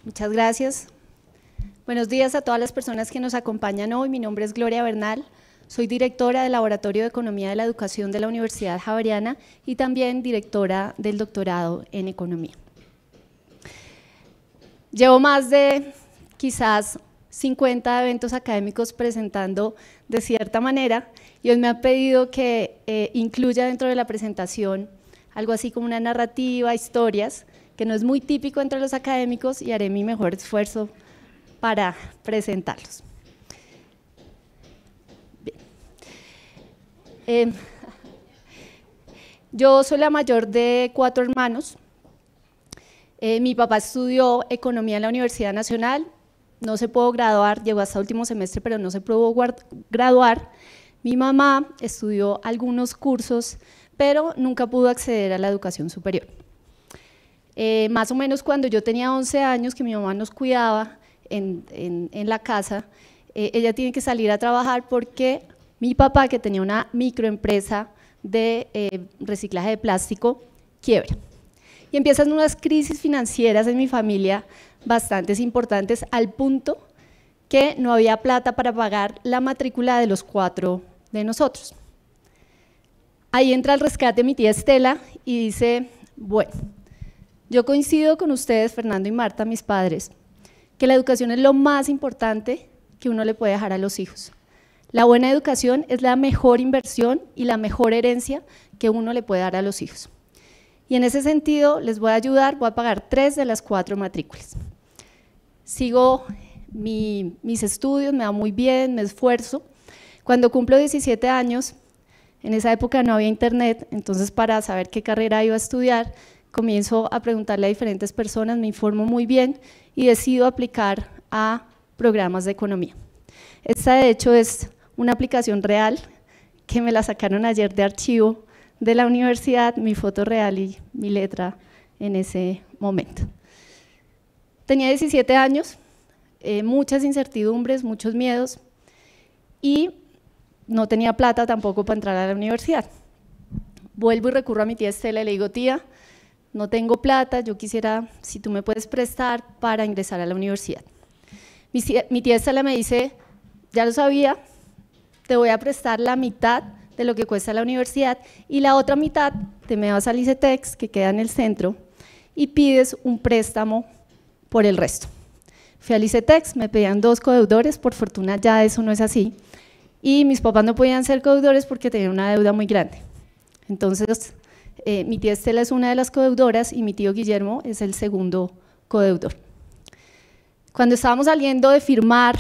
Muchas gracias. Buenos días a todas las personas que nos acompañan hoy. Mi nombre es Gloria Bernal, soy directora del Laboratorio de Economía de la Educación de la Universidad Javeriana y también directora del doctorado en Economía. Llevo más de quizás 50 eventos académicos presentando de cierta manera y hoy me han pedido que incluya dentro de la presentación algo así como una narrativa, historias, que no es muy típico entre los académicos y haré mi mejor esfuerzo para presentarlos. Yo soy la mayor de 4 hermanos. Mi papá estudió economía en la Universidad Nacional, no se pudo graduar, llegó hasta último semestre, pero no se pudo graduar. Mi mamá estudió algunos cursos, pero nunca pudo acceder a la educación superior. Más o menos cuando yo tenía 11 años, que mi mamá nos cuidaba en la casa, ella tiene que salir a trabajar porque mi papá, que tenía una microempresa de reciclaje de plástico, quiebra. Y empiezan unas crisis financieras en mi familia bastante importantes, al punto que no había plata para pagar la matrícula de los 4 de nosotros. Ahí entra al rescate mi tía Estela y dice, bueno, yo coincido con ustedes, Fernando y Marta, mis padres, que la educación es lo más importante que uno le puede dejar a los hijos. La buena educación es la mejor inversión y la mejor herencia que uno le puede dar a los hijos. Y en ese sentido les voy a ayudar, voy a pagar 3 de las 4 matrículas. Sigo mis estudios, me va muy bien, me esfuerzo. Cuando cumplo 17 años, en esa época no había internet, entonces para saber qué carrera iba a estudiar, comienzo a preguntarle a diferentes personas, me informo muy bien y decido aplicar a programas de economía. Esta de hecho es una aplicación real que me la sacaron ayer de archivo de la universidad, mi foto real y mi letra en ese momento. Tenía 17 años, muchas incertidumbres, muchos miedos y no tenía plata tampoco para entrar a la universidad. Vuelvo y recurro a mi tía Estela y le digo, tía, no tengo plata, yo quisiera, si tú me puedes prestar para ingresar a la universidad. Mi tía Estela me dice, ya lo sabía, te voy a prestar la mitad de lo que cuesta la universidad y la otra mitad te me vas al ICETEX, que queda en el centro, y pides un préstamo por el resto. Fui al ICETEX, me pedían 2 codeudores, por fortuna ya eso no es así, y mis papás no podían ser codeudores porque tenían una deuda muy grande. Entonces, mi tía Estela es una de las codeudoras y mi tío Guillermo es el segundo codeudor. Cuando estábamos saliendo de firmar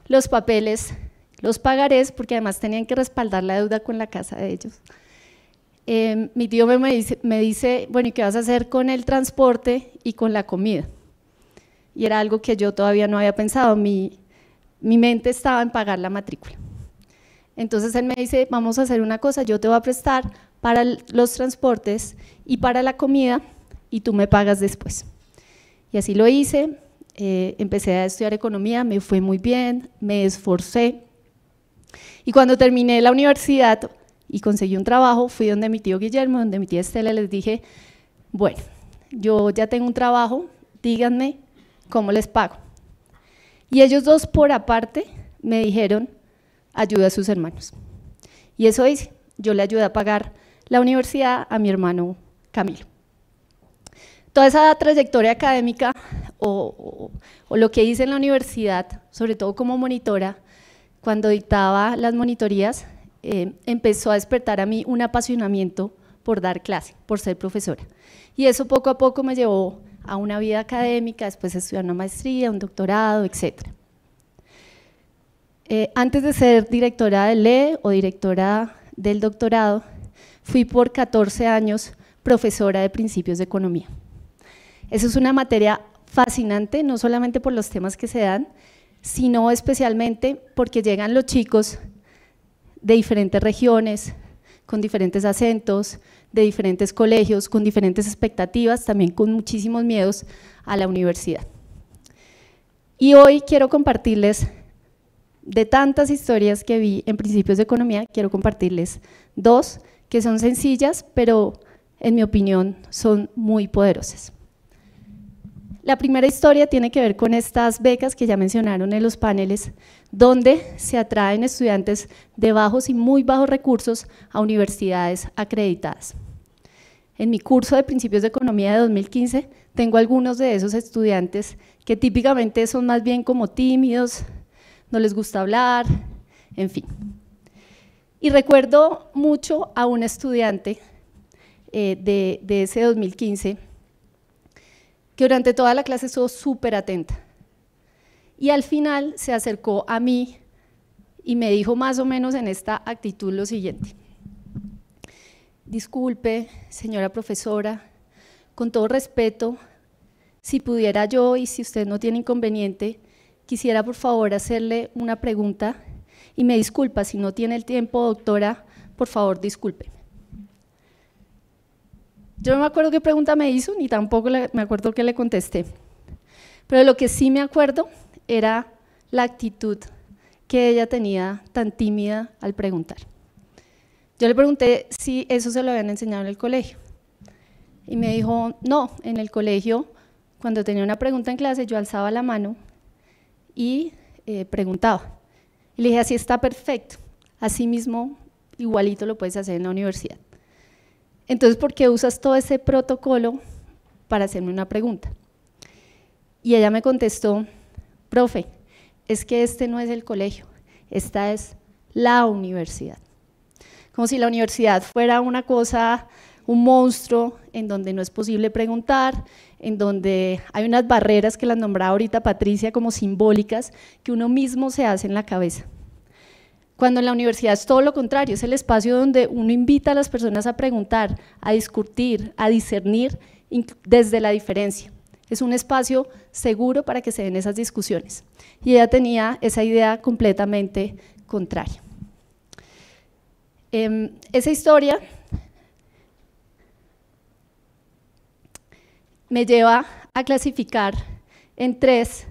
los papeles, los pagarés, porque además tenían que respaldar la deuda con la casa de ellos, mi tío me dice, bueno, ¿y qué vas a hacer con el transporte y con la comida? Y era algo que yo todavía no había pensado, mi mente estaba en pagar la matrícula. Entonces él me dice, vamos a hacer una cosa, yo te voy a prestar para los transportes y para la comida y tú me pagas después. Y así lo hice, empecé a estudiar economía, me fue muy bien, me esforcé. Y cuando terminé la universidad y conseguí un trabajo, fui donde mi tío Guillermo, donde mi tía Estela, les dije, bueno, yo ya tengo un trabajo, díganme cómo les pago. Y ellos dos por aparte me dijeron, ayuda a sus hermanos. Y eso hice, yo le ayudé a pagar la universidad a mi hermano Camilo. Toda esa trayectoria académica o lo que hice en la universidad, sobre todo como monitora, cuando dictaba las monitorías, empezó a despertar a mí un apasionamiento por dar clase, por ser profesora. Y eso poco a poco me llevó a una vida académica, después estudiar una maestría, un doctorado, etc. Antes de ser directora del LE o directora del doctorado, fui por 14 años profesora de principios de economía. Eso es una materia fascinante, no solamente por los temas que se dan, sino especialmente porque llegan los chicos de diferentes regiones, con diferentes acentos, de diferentes colegios, con diferentes expectativas, también con muchísimos miedos a la universidad. Y hoy quiero compartirles, de tantas historias que vi en Principios de Economía, quiero compartirles 2 que son sencillas, pero en mi opinión son muy poderosas. La primera historia tiene que ver con estas becas que ya mencionaron en los paneles, donde se atraen estudiantes de bajos y muy bajos recursos a universidades acreditadas. En mi curso de Principios de Economía de 2015, tengo algunos de esos estudiantes que típicamente son más bien como tímidos, no les gusta hablar, en fin. Y recuerdo mucho a una estudiante de ese 2015, que durante toda la clase estuvo súper atenta. Y al final se acercó a mí y me dijo más o menos en esta actitud lo siguiente: disculpe, señora profesora, con todo respeto, si pudiera yo y si usted no tiene inconveniente, quisiera por favor hacerle una pregunta y me disculpa, si no tiene el tiempo, doctora, por favor discúlpeme. Yo no me acuerdo qué pregunta me hizo, ni tampoco me acuerdo qué le contesté, pero lo que sí me acuerdo era la actitud que ella tenía tan tímida al preguntar. Yo le pregunté si eso se lo habían enseñado en el colegio y me dijo, no, en el colegio cuando tenía una pregunta en clase yo alzaba la mano y preguntaba. Y le dije, así está perfecto, así mismo igualito lo puedes hacer en la universidad. Entonces, ¿por qué usas todo ese protocolo para hacerme una pregunta? Y ella me contestó, profe, es que este no es el colegio, esta es la universidad. Como si la universidad fuera una cosa, un monstruo en donde no es posible preguntar, en donde hay unas barreras que las nombraba ahorita Patricia como simbólicas, que uno mismo se hace en la cabeza. Cuando en la universidad es todo lo contrario, es el espacio donde uno invita a las personas a preguntar, a discutir, a discernir desde la diferencia. Es un espacio seguro para que se den esas discusiones. Y ella tenía esa idea completamente contraria. Esa historia me lleva a clasificar en 3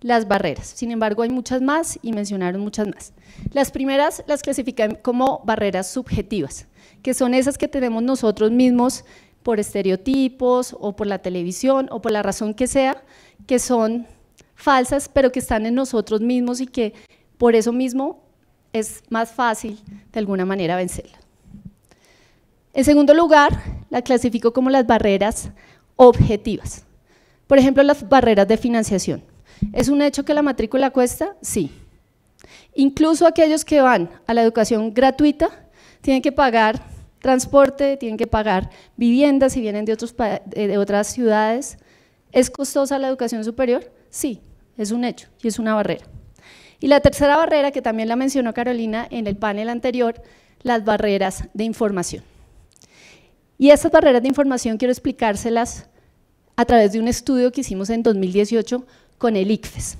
las barreras. Sin embargo, hay muchas más y mencionaron muchas más. Las primeras las clasifican como barreras subjetivas, que son esas que tenemos nosotros mismos por estereotipos o por la televisión o por la razón que sea, que son falsas, pero que están en nosotros mismos y que por eso mismo es más fácil de alguna manera vencerla. En segundo lugar, la clasifico como las barreras objetivas. Por ejemplo, las barreras de financiación. ¿Es un hecho que la matrícula cuesta? Sí. Incluso aquellos que van a la educación gratuita tienen que pagar transporte, tienen que pagar viviendas si vienen de otras ciudades. ¿Es costosa la educación superior? Sí, es un hecho y es una barrera. Y la tercera barrera, que también la mencionó Carolina en el panel anterior, las barreras de información. Y estas barreras de información quiero explicárselas a través de un estudio que hicimos en 2018 con el ICFES.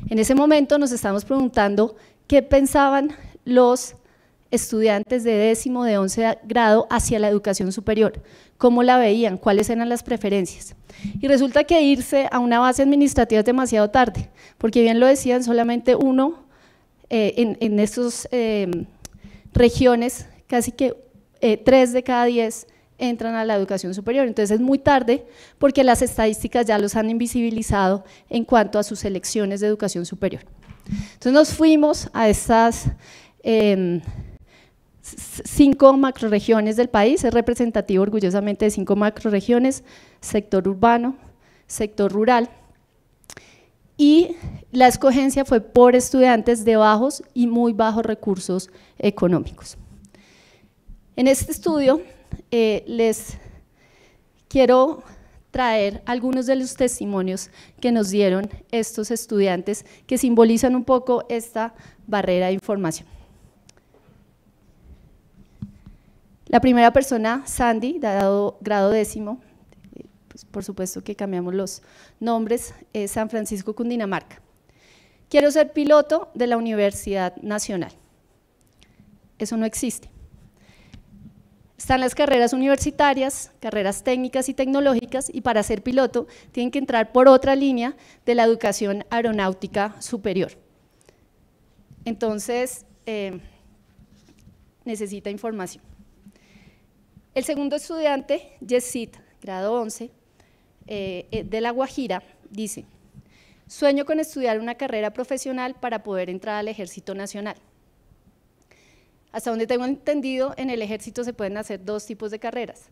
En ese momento nos estábamos preguntando qué pensaban los estudiantes de 10º, de 11 grado hacia la educación superior, cómo la veían, cuáles eran las preferencias. Y resulta que irse a una base administrativa es demasiado tarde, porque bien lo decían, solamente uno en estas regiones, casi que 3 de cada 10 entran a la educación superior, entonces es muy tarde porque las estadísticas ya los han invisibilizado en cuanto a sus elecciones de educación superior. Entonces nos fuimos a estas 5 macrorregiones del país, es representativo orgullosamente de 5 macrorregiones, sector urbano, sector rural, y la escogencia fue por estudiantes de bajos y muy bajos recursos económicos. En este estudio les quiero traer algunos de los testimonios que nos dieron estos estudiantes que simbolizan un poco esta barrera de información. La primera persona, Sandy, de grado 10º, pues por supuesto que cambiamos los nombres, es San Francisco, Cundinamarca. Quiero ser piloto de la Universidad Nacional. Eso no existe. Están las carreras universitarias, carreras técnicas y tecnológicas, y para ser piloto tienen que entrar por otra línea de la educación aeronáutica superior. Entonces, necesita información. El segundo estudiante, Yesid, grado 11, de La Guajira, dice: sueño con estudiar una carrera profesional para poder entrar al Ejército Nacional. Hasta donde tengo entendido, en el Ejército se pueden hacer dos tipos de carreras,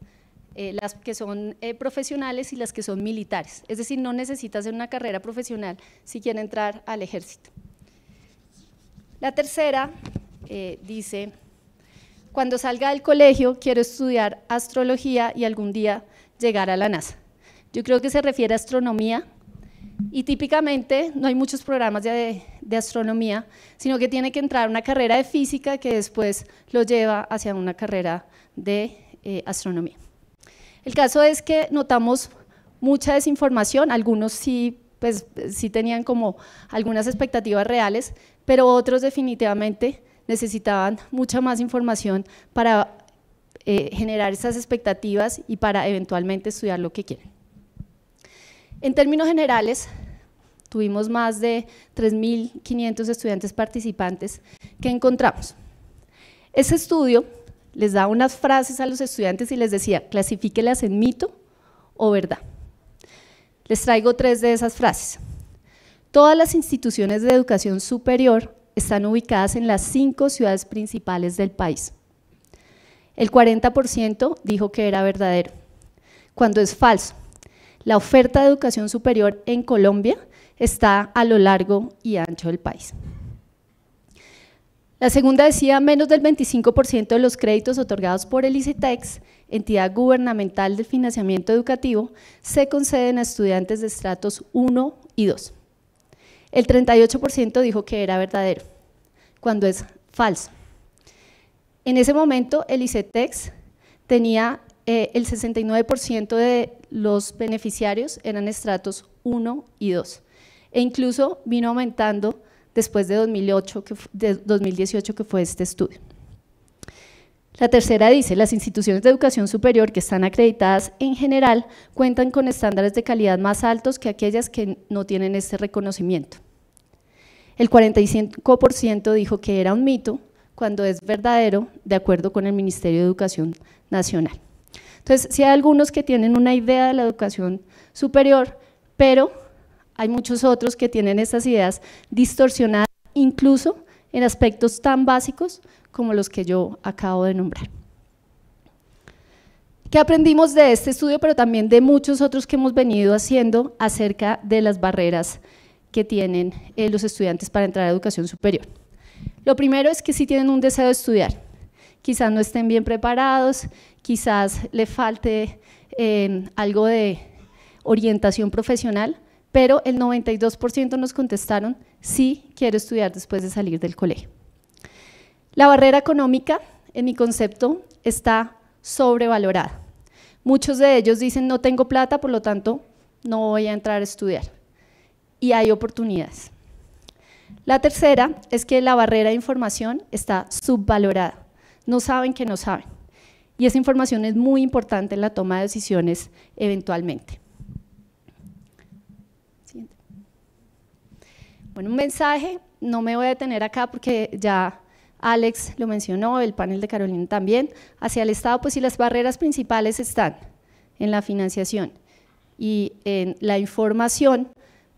las que son profesionales y las que son militares. Es decir, no necesita hacer una carrera profesional si quiere entrar al Ejército. La tercera dice: cuando salga del colegio quiero estudiar astrología y algún día llegar a la NASA. Yo creo que se refiere a astronomía, y típicamente no hay muchos programas de astronomía, sino que tiene que entrar a una carrera de física que después lo lleva hacia una carrera de astronomía. El caso es que notamos mucha desinformación, algunos sí, pues, sí tenían como algunas expectativas reales, pero otros definitivamente necesitaban mucha más información para generar esas expectativas y para eventualmente estudiar lo que quieren. En términos generales, tuvimos más de 3.500 estudiantes participantes que encontramos. Ese estudio les da unas frases a los estudiantes y les decía: clasifíquelas en mito o verdad. Les traigo 3 de esas frases. Todas las instituciones de educación superior están ubicadas en las 5 ciudades principales del país. El 40% dijo que era verdadero, cuando es falso. La oferta de educación superior en Colombia está a lo largo y ancho del país. La segunda decía: menos del 25% de los créditos otorgados por el ICETEX, entidad gubernamental de financiamiento educativo, se conceden a estudiantes de estratos 1 y 2. El 38% dijo que era verdadero, cuando es falso. En ese momento el ICETEX tenía el 69% de los beneficiarios eran estratos 1 y 2, e incluso vino aumentando después de 2018, que fue este estudio. La tercera dice: las instituciones de educación superior que están acreditadas en general cuentan con estándares de calidad más altos que aquellas que no tienen este reconocimiento. El 45% dijo que era un mito, cuando es verdadero, de acuerdo con el Ministerio de Educación Nacional. Entonces, sí hay algunos que tienen una idea de la educación superior, pero hay muchos otros que tienen estas ideas distorsionadas, incluso en aspectos tan básicos como los que yo acabo de nombrar. ¿Qué aprendimos de este estudio, pero también de muchos otros que hemos venido haciendo acerca de las barreras que tienen los estudiantes para entrar a educación superior? Lo primero es que sí tienen un deseo de estudiar, quizás no estén bien preparados, quizás le falte algo de orientación profesional, pero el 92% nos contestaron: sí, quiero estudiar después de salir del colegio. La barrera económica, en mi concepto, está sobrevalorada. Muchos de ellos dicen: no tengo plata, por lo tanto no voy a entrar a estudiar. Y hay oportunidades. La tercera es que la barrera de información está subvalorada. No saben que no saben. Y esa información es muy importante en la toma de decisiones eventualmente. Siguiente. Bueno, un mensaje, no me voy a detener acá porque ya Alex lo mencionó, el panel de Carolina también. Hacia el Estado, pues si las barreras principales están en la financiación y en la información,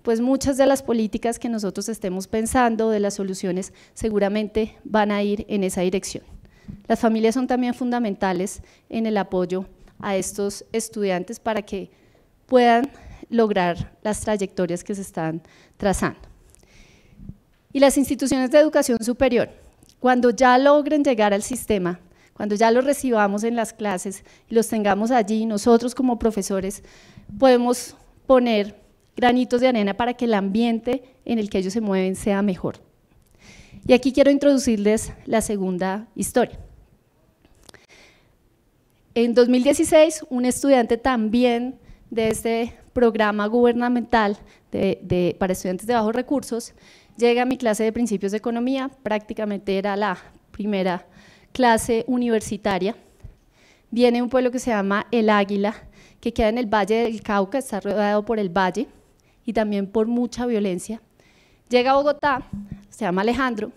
pues muchas de las políticas que nosotros estemos pensando, de las soluciones, seguramente van a ir en esa dirección. Las familias son también fundamentales en el apoyo a estos estudiantes para que puedan lograr las trayectorias que se están trazando. Y las instituciones de educación superior, cuando ya logren llegar al sistema, cuando ya los recibamos en las clases y los tengamos allí, nosotros como profesores podemos poner granitos de arena para que el ambiente en el que ellos se mueven sea mejor. Y aquí quiero introducirles la segunda historia. En 2016, un estudiante también de este programa gubernamental para estudiantes de bajos recursos llega a mi clase de principios de economía, prácticamente era la primera clase universitaria. Viene de un pueblo que se llama El Águila, que queda en el Valle del Cauca, está rodeado por el valle y también por mucha violencia. Llega a Bogotá, se llama Alejandro.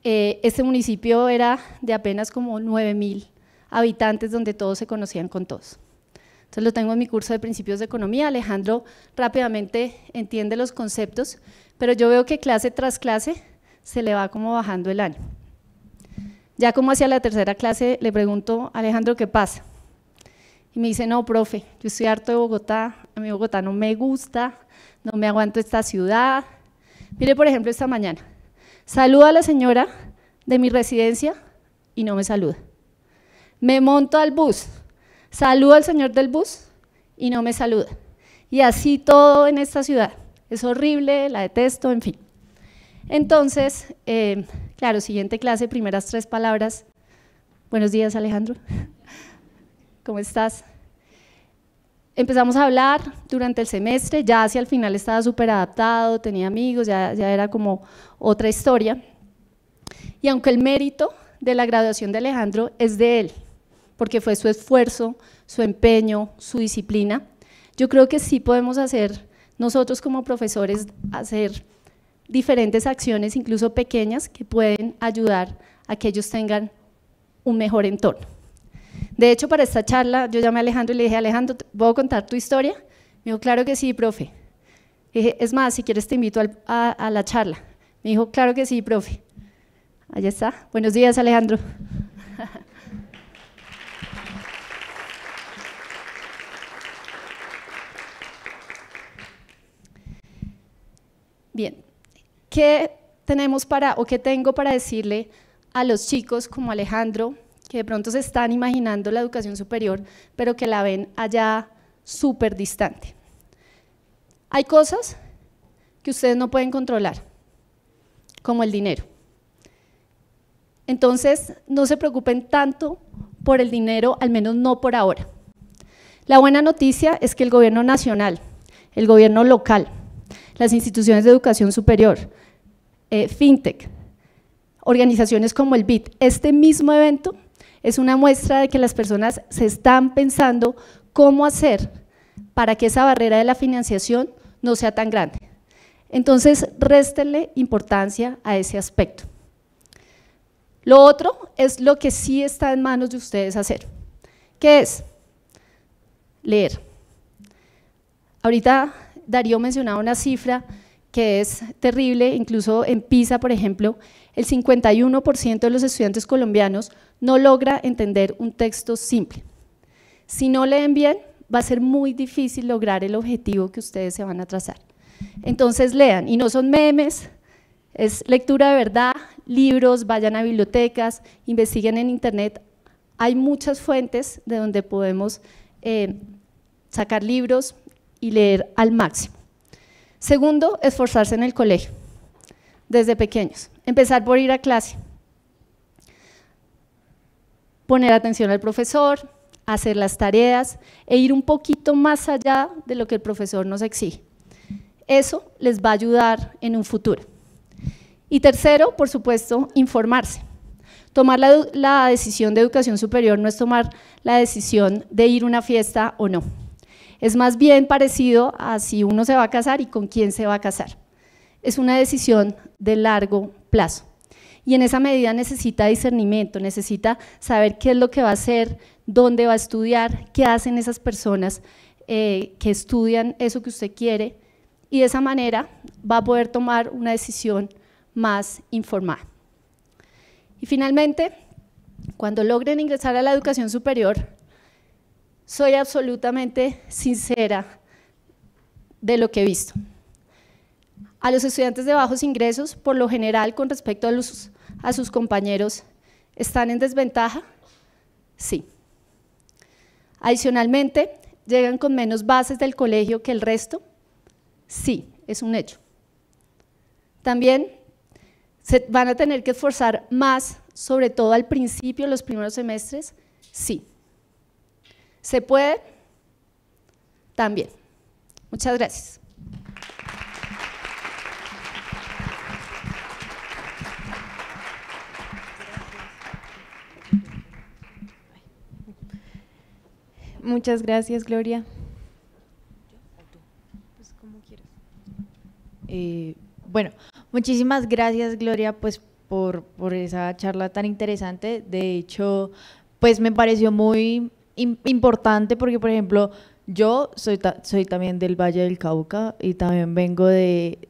Este municipio era de apenas como 9.000 habitantes, donde todos se conocían con todos. Entonces lo tengo en mi curso de principios de economía. Alejandro rápidamente entiende los conceptos, pero yo veo que clase tras clase se le va como bajando el ánimo. Ya como hacia la tercera clase le pregunto a Alejandro qué pasa. Y me dice, no, profe, yo estoy harto de Bogotá, a mí Bogotá no me gusta, no me aguanto esta ciudad. Mire, por ejemplo, esta mañana, saludo a la señora de mi residencia y no me saluda. Me monto al bus, saludo al señor del bus y no me saluda. Y así todo en esta ciudad. Es horrible, la detesto, en fin. Entonces, claro, siguiente clase, primeras 3 palabras. Buenos días, Alejandro. ¿Cómo estás? Empezamos a hablar durante el semestre, ya hacia el final estaba súper adaptado, tenía amigos, ya era como otra historia. Y aunque el mérito de la graduación de Alejandro es de él, porque fue su esfuerzo, su empeño, su disciplina, yo creo que sí podemos hacer, nosotros como profesores, hacer diferentes acciones, incluso pequeñas, que pueden ayudar a que ellos tengan un mejor entorno. De hecho, para esta charla, yo llamé a Alejandro y le dije, Alejandro, ¿puedo contar tu historia? Me dijo, claro que sí, profe. Le dije, es más, si quieres te invito a la charla. Me dijo, claro que sí, profe. Allá está. Buenos días, Alejandro. Bien, ¿qué tenemos o qué tengo para decirle a los chicos como Alejandro, que de pronto se están imaginando la educación superior, pero que la ven allá súper distante? Hay cosas que ustedes no pueden controlar, como el dinero. Entonces, no se preocupen tanto por el dinero, al menos no por ahora. La buena noticia es que el gobierno nacional, el gobierno local, las instituciones de educación superior, FinTech, organizaciones como el BID, este mismo evento es una muestra de que las personas se están pensando cómo hacer para que esa barrera de la financiación no sea tan grande. Entonces, réstenle importancia a ese aspecto. Lo otro es lo que sí está en manos de ustedes hacer. ¿Qué es? Leer. Ahorita Darío mencionaba una cifra que es terrible, incluso en PISA, por ejemplo, el 51% de los estudiantes colombianos no logra entender un texto simple. Si no leen bien, va a ser muy difícil lograr el objetivo que ustedes se van a trazar. Entonces lean, y no son memes, es lectura de verdad, libros, vayan a bibliotecas, investiguen en internet, hay muchas fuentes de donde podemos sacar libros y leer al máximo. Segundo, esforzarse en el colegio, desde pequeños, empezar por ir a clase, poner atención al profesor, hacer las tareas e ir un poquito más allá de lo que el profesor nos exige. Eso les va a ayudar en un futuro. Y tercero, por supuesto, informarse. Tomar la decisión de educación superior no es tomar la decisión de ir a una fiesta o no. Es más bien parecido a si uno se va a casar y con quién se va a casar. Es una decisión de largo plazo. Y en esa medida necesita discernimiento, necesita saber qué es lo que va a hacer, dónde va a estudiar, qué hacen esas personas que estudian eso que usted quiere, y de esa manera va a poder tomar una decisión más informada. Y finalmente, cuando logren ingresar a la educación superior, soy absolutamente sincera de lo que he visto. A los estudiantes de bajos ingresos, por lo general, con respecto a sus compañeros, ¿están en desventaja? Sí. Adicionalmente, ¿llegan con menos bases del colegio que el resto? Sí, es un hecho. También se van a tener que esforzar más, sobre todo al principio, los primeros semestres. Sí. ¿Se puede? También. Muchas gracias. Muchas gracias, Gloria. Bueno, muchísimas gracias, Gloria, pues por esa charla tan interesante. De hecho, pues me pareció muy importante porque, por ejemplo, yo soy también del Valle del Cauca y también vengo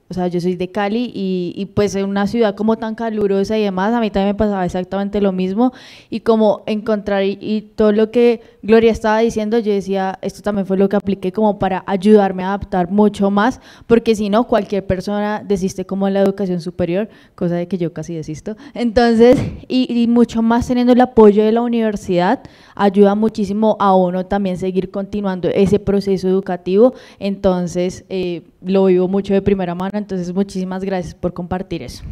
o sea, yo soy de Cali y pues en una ciudad como tan calurosa y demás, a mí también me pasaba exactamente lo mismo y como encontrar y todo lo que Gloria estaba diciendo, yo decía, esto también fue lo que apliqué como para ayudarme a adaptar mucho más, porque si no, cualquier persona desiste como en la educación superior, cosa de que yo casi desisto, entonces, y mucho más teniendo el apoyo de la universidad, ayuda muchísimo a uno también seguir continuando ese proceso educativo, entonces lo vivo mucho de primera mano, entonces muchísimas gracias por compartir eso.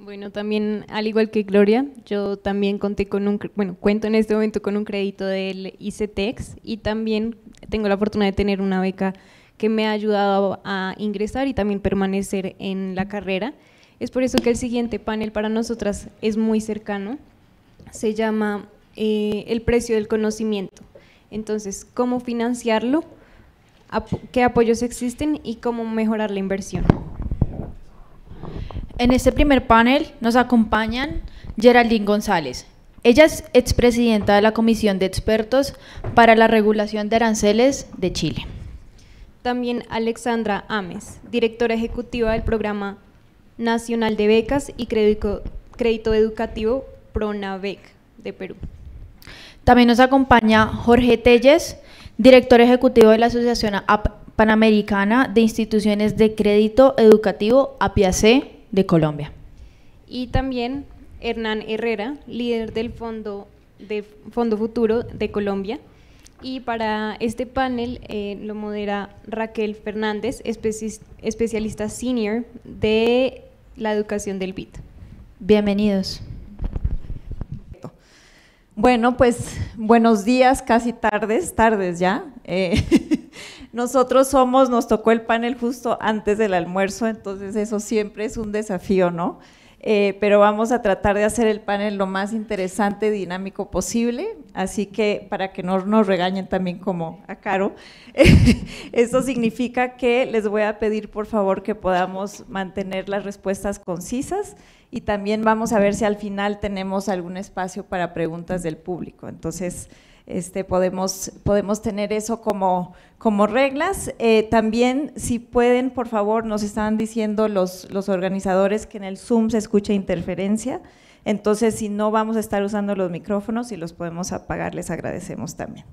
Bueno, también al igual que Gloria, yo también cuento en este momento con un crédito del ICETEX y también tengo la fortuna de tener una beca que me ha ayudado a ingresar y también permanecer en la carrera. Es por eso que el siguiente panel para nosotras es muy cercano, se llama el precio del conocimiento. Entonces, ¿cómo financiarlo? ¿Qué apoyos existen y cómo mejorar la inversión? En este primer panel nos acompañan Geraldine González. Ella es expresidenta de la Comisión de Expertos para la Regulación de Aranceles de Chile. También Alexandra Ames, directora ejecutiva del Programa Nacional de Becas y Crédito Educativo PRONAVEC de Perú. También nos acompaña Jorge Telles, director ejecutivo de la Asociación Panamericana de Instituciones de Crédito Educativo, APIAC, de Colombia. Y también Hernán Herrera, líder del Fondo Futuro de Colombia. Y para este panel lo modera Raquel Fernández, especialista senior de la educación del BID. Bienvenidos. Bueno, pues buenos días, casi tardes ya. Nosotros nos tocó el panel justo antes del almuerzo, entonces eso siempre es un desafío, ¿no? Pero vamos a tratar de hacer el panel lo más interesante, dinámico posible, así que para que no nos regañen también como a Caro, esto significa que les voy a pedir por favor que podamos mantener las respuestas concisas y también vamos a ver si al final tenemos algún espacio para preguntas del público, entonces podemos tener eso como reglas. También, si pueden, por favor, nos estaban diciendo los organizadores que en el Zoom se escucha interferencia, entonces si no vamos a estar usando los micrófonos y los podemos apagar, les agradecemos también.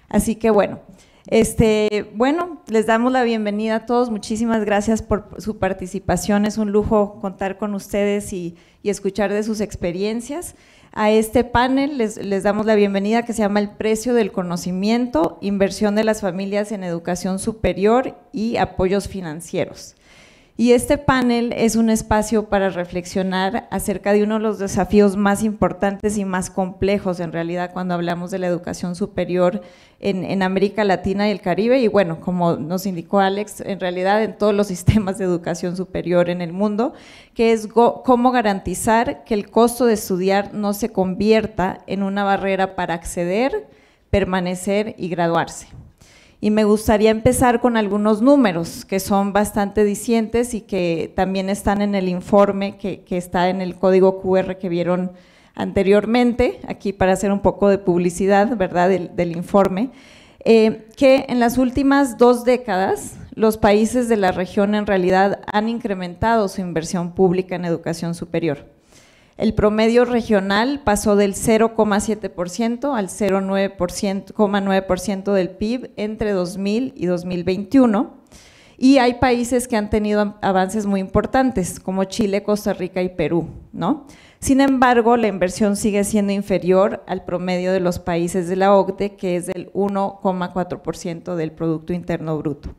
Así que bueno, les damos la bienvenida a todos, muchísimas gracias por su participación, es un lujo contar con ustedes y escuchar de sus experiencias. A este panel les damos la bienvenida que se llama El precio del conocimiento, inversión de las familias en educación superior y apoyos financieros. Y este panel es un espacio para reflexionar acerca de uno de los desafíos más importantes y más complejos en realidad cuando hablamos de la educación superior en América Latina y el Caribe y bueno, como nos indicó Alex, en realidad en todos los sistemas de educación superior en el mundo, que es cómo garantizar que el costo de estudiar no se convierta en una barrera para acceder, permanecer y graduarse. Y me gustaría empezar con algunos números que son bastante dicientes y que también están en el informe que está en el código QR que vieron anteriormente, aquí para hacer un poco de publicidad, ¿verdad?, del informe, que en las últimas 2 décadas los países de la región en realidad han incrementado su inversión pública en educación superior. El promedio regional pasó del 0,7% al 0,9% del PIB entre 2000 y 2021 y hay países que han tenido avances muy importantes como Chile, Costa Rica y Perú, ¿no? Sin embargo, la inversión sigue siendo inferior al promedio de los países de la OCDE, que es del 1,4% del Producto Interno Bruto.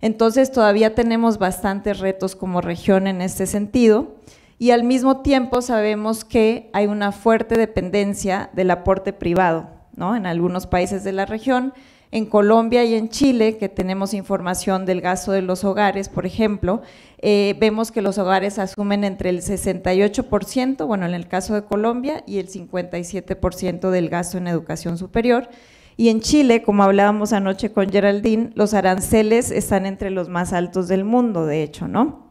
Entonces, todavía tenemos bastantes retos como región en este sentido y al mismo tiempo sabemos que hay una fuerte dependencia del aporte privado, ¿no?, en algunos países de la región. En Colombia y en Chile, que tenemos información del gasto de los hogares, por ejemplo, vemos que los hogares asumen entre el 68%, bueno, en el caso de Colombia, y el 57% del gasto en educación superior. Y en Chile, como hablábamos anoche con Geraldine, los aranceles están entre los más altos del mundo, de hecho, ¿no?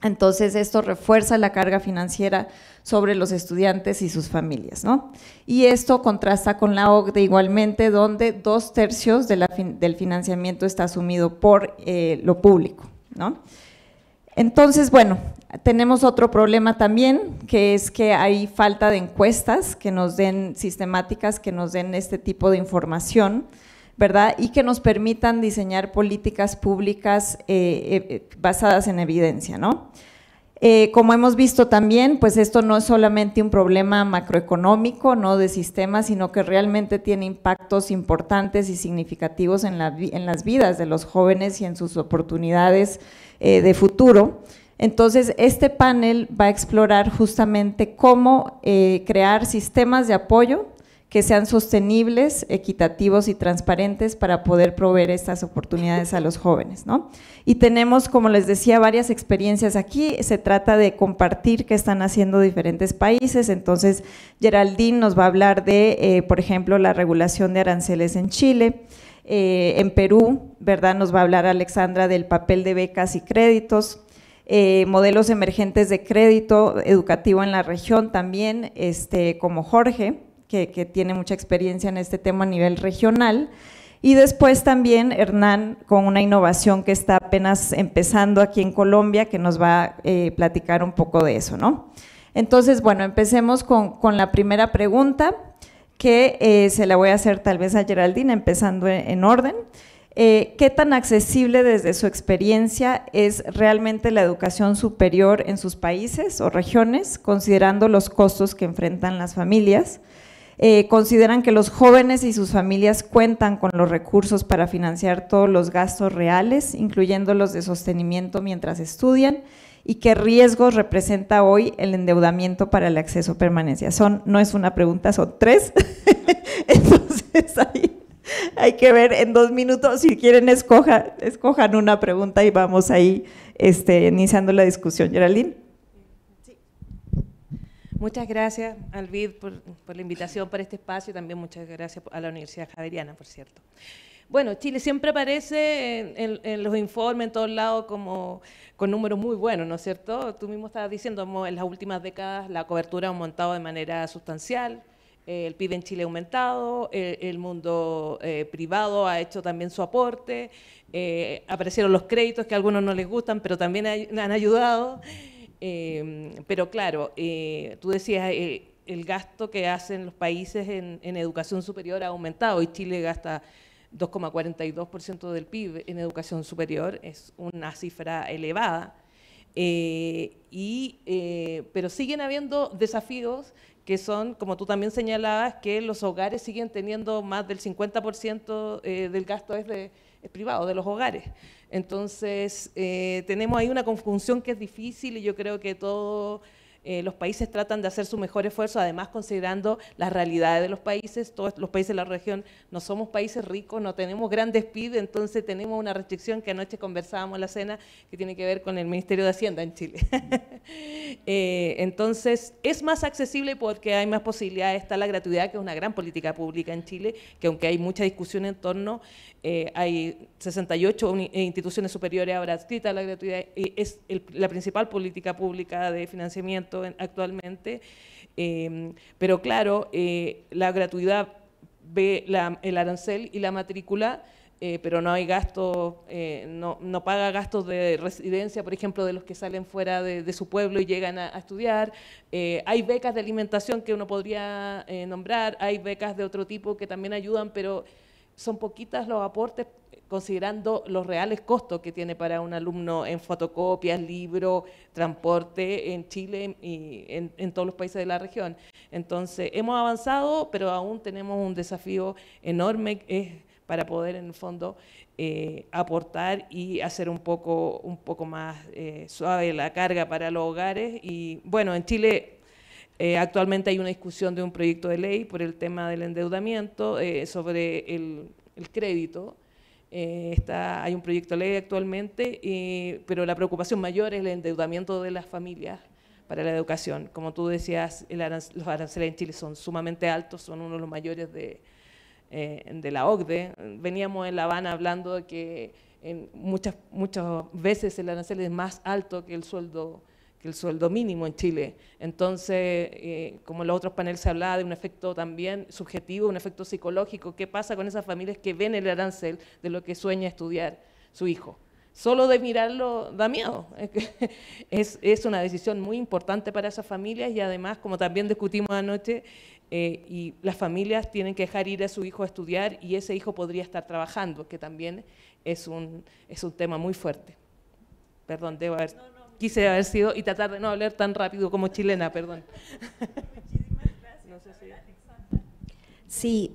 Entonces, esto refuerza la carga financiera sobre los estudiantes y sus familias, ¿no? Y esto contrasta con la OCDE igualmente, donde 2/3 del financiamiento está asumido por lo público, ¿no? Entonces, bueno, tenemos otro problema también, que es que hay falta de encuestas que nos den sistemáticas, que nos den este tipo de información, ¿verdad? Y que nos permitan diseñar políticas públicas basadas en evidencia, ¿no? Como hemos visto también, pues esto no es solamente un problema macroeconómico, no de sistema, sino que realmente tiene impactos importantes y significativos en las vidas de los jóvenes y en sus oportunidades de futuro. Entonces, este panel va a explorar justamente cómo crear sistemas de apoyo que sean sostenibles, equitativos y transparentes para poder proveer estas oportunidades a los jóvenes, ¿no? Y tenemos, como les decía, varias experiencias aquí. Se trata de compartir qué están haciendo diferentes países. Entonces, Geraldine nos va a hablar de, por ejemplo, la regulación de aranceles en Chile. En Perú, ¿verdad? Nos va a hablar Alexandra del papel de becas y créditos. Modelos emergentes de crédito educativo en la región también, como Jorge, que tiene mucha experiencia en este tema a nivel regional, y después también Hernán con una innovación que está apenas empezando aquí en Colombia, que nos va a platicar un poco de eso, ¿no? Entonces, bueno, empecemos con la primera pregunta, que se la voy a hacer tal vez a Geraldine, empezando en orden. ¿Qué tan accesible desde su experiencia es realmente la educación superior en sus países o regiones, considerando los costos que enfrentan las familias? ¿Consideran que los jóvenes y sus familias cuentan con los recursos para financiar todos los gastos reales, incluyendo los de sostenimiento mientras estudian? ¿Y qué riesgos representa hoy el endeudamiento para el acceso a permanencia? No es una pregunta, son 3. Entonces hay que ver en 2 minutos, si quieren escojan una pregunta y vamos ahí iniciando la discusión. Geraldine. Muchas gracias al BID por la invitación para este espacio y también muchas gracias a la Universidad Javeriana, por cierto. Bueno, Chile siempre aparece en los informes, en todos lados, como con números muy buenos, ¿no es cierto? Tú mismo estabas diciendo, en las últimas décadas la cobertura ha aumentado de manera sustancial, el PIB en Chile ha aumentado, el mundo privado ha hecho también su aporte, aparecieron los créditos que a algunos no les gustan, pero también han ayudado. Pero claro, tú decías, el gasto que hacen los países en educación superior ha aumentado y Chile gasta 2,42% del PIB en educación superior, es una cifra elevada, pero siguen habiendo desafíos que son, como tú también señalabas, que los hogares siguen teniendo más del 50% del gasto es privado, de los hogares. Entonces, tenemos ahí una conjunción que es difícil y yo creo que todos los países tratan de hacer su mejor esfuerzo, además considerando las realidades de los países. Todos los países de la región no somos países ricos, no tenemos grandes PIB, entonces tenemos una restricción que anoche conversábamos en la cena que tiene que ver con el Ministerio de Hacienda en Chile. Entonces, es más accesible porque hay más posibilidades, está la gratuidad, que es una gran política pública en Chile, que aunque hay mucha discusión en torno, hay 68 instituciones superiores ahora adscritas a la gratuidad, es la principal política pública de financiamiento actualmente, pero claro, la gratuidad ve el arancel y la matrícula, pero no hay gastos, no paga gastos de residencia, por ejemplo, de los que salen fuera de su pueblo y llegan a estudiar. Hay becas de alimentación que uno podría nombrar, hay becas de otro tipo que también ayudan, pero son poquitas los aportes considerando los reales costos que tiene para un alumno en fotocopias, libros, transporte en Chile y en todos los países de la región. Entonces, hemos avanzado, pero aún tenemos un desafío enorme para poder, en el fondo, aportar y hacer un poco más suave la carga para los hogares. Y bueno, en Chile actualmente hay una discusión de un proyecto de ley por el tema del endeudamiento sobre el crédito. Hay un proyecto de ley actualmente, pero la preocupación mayor es el endeudamiento de las familias para la educación. Como tú decías, los aranceles en Chile son sumamente altos, son uno de los mayores de la OCDE. Veníamos en La Habana hablando de que muchas veces el arancel es más alto que el sueldo mínimo en Chile. Entonces, como en los otros paneles se hablaba de un efecto también subjetivo, un efecto psicológico, ¿qué pasa con esas familias que ven el arancel de lo que sueña estudiar su hijo? Solo de mirarlo da miedo. Es una decisión muy importante para esas familias y además, como también discutimos anoche, y las familias tienen que dejar ir a su hijo a estudiar y ese hijo podría estar trabajando, que también es un tema muy fuerte. Perdón, quise haber sido y tratar de no hablar tan rápido como chilena, perdón. Muchísimas gracias. Sí,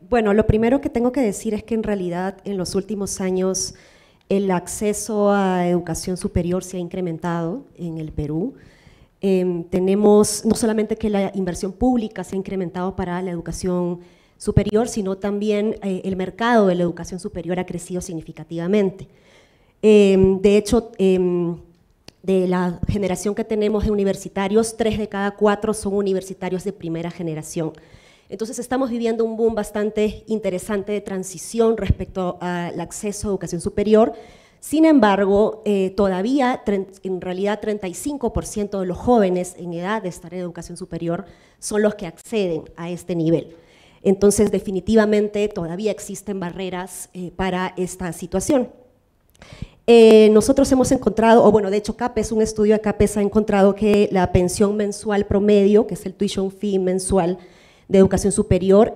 bueno, lo primero que tengo que decir es que en realidad en los últimos años el acceso a educación superior se ha incrementado en el Perú. Tenemos no solamente que la inversión pública se ha incrementado para la educación superior, sino también el mercado de la educación superior ha crecido significativamente. De hecho, de la generación que tenemos de universitarios, 3 de cada 4 son universitarios de primera generación. Entonces estamos viviendo un boom bastante interesante de transición respecto al acceso a educación superior. Sin embargo, todavía en realidad 35% de los jóvenes en edad de estar en educación superior son los que acceden a este nivel. Entonces definitivamente todavía existen barreras para esta situación. Nosotros hemos encontrado, o bueno, de hecho CAPES, un estudio de CAPES ha encontrado que la pensión mensual promedio, que es el tuition fee mensual de educación superior,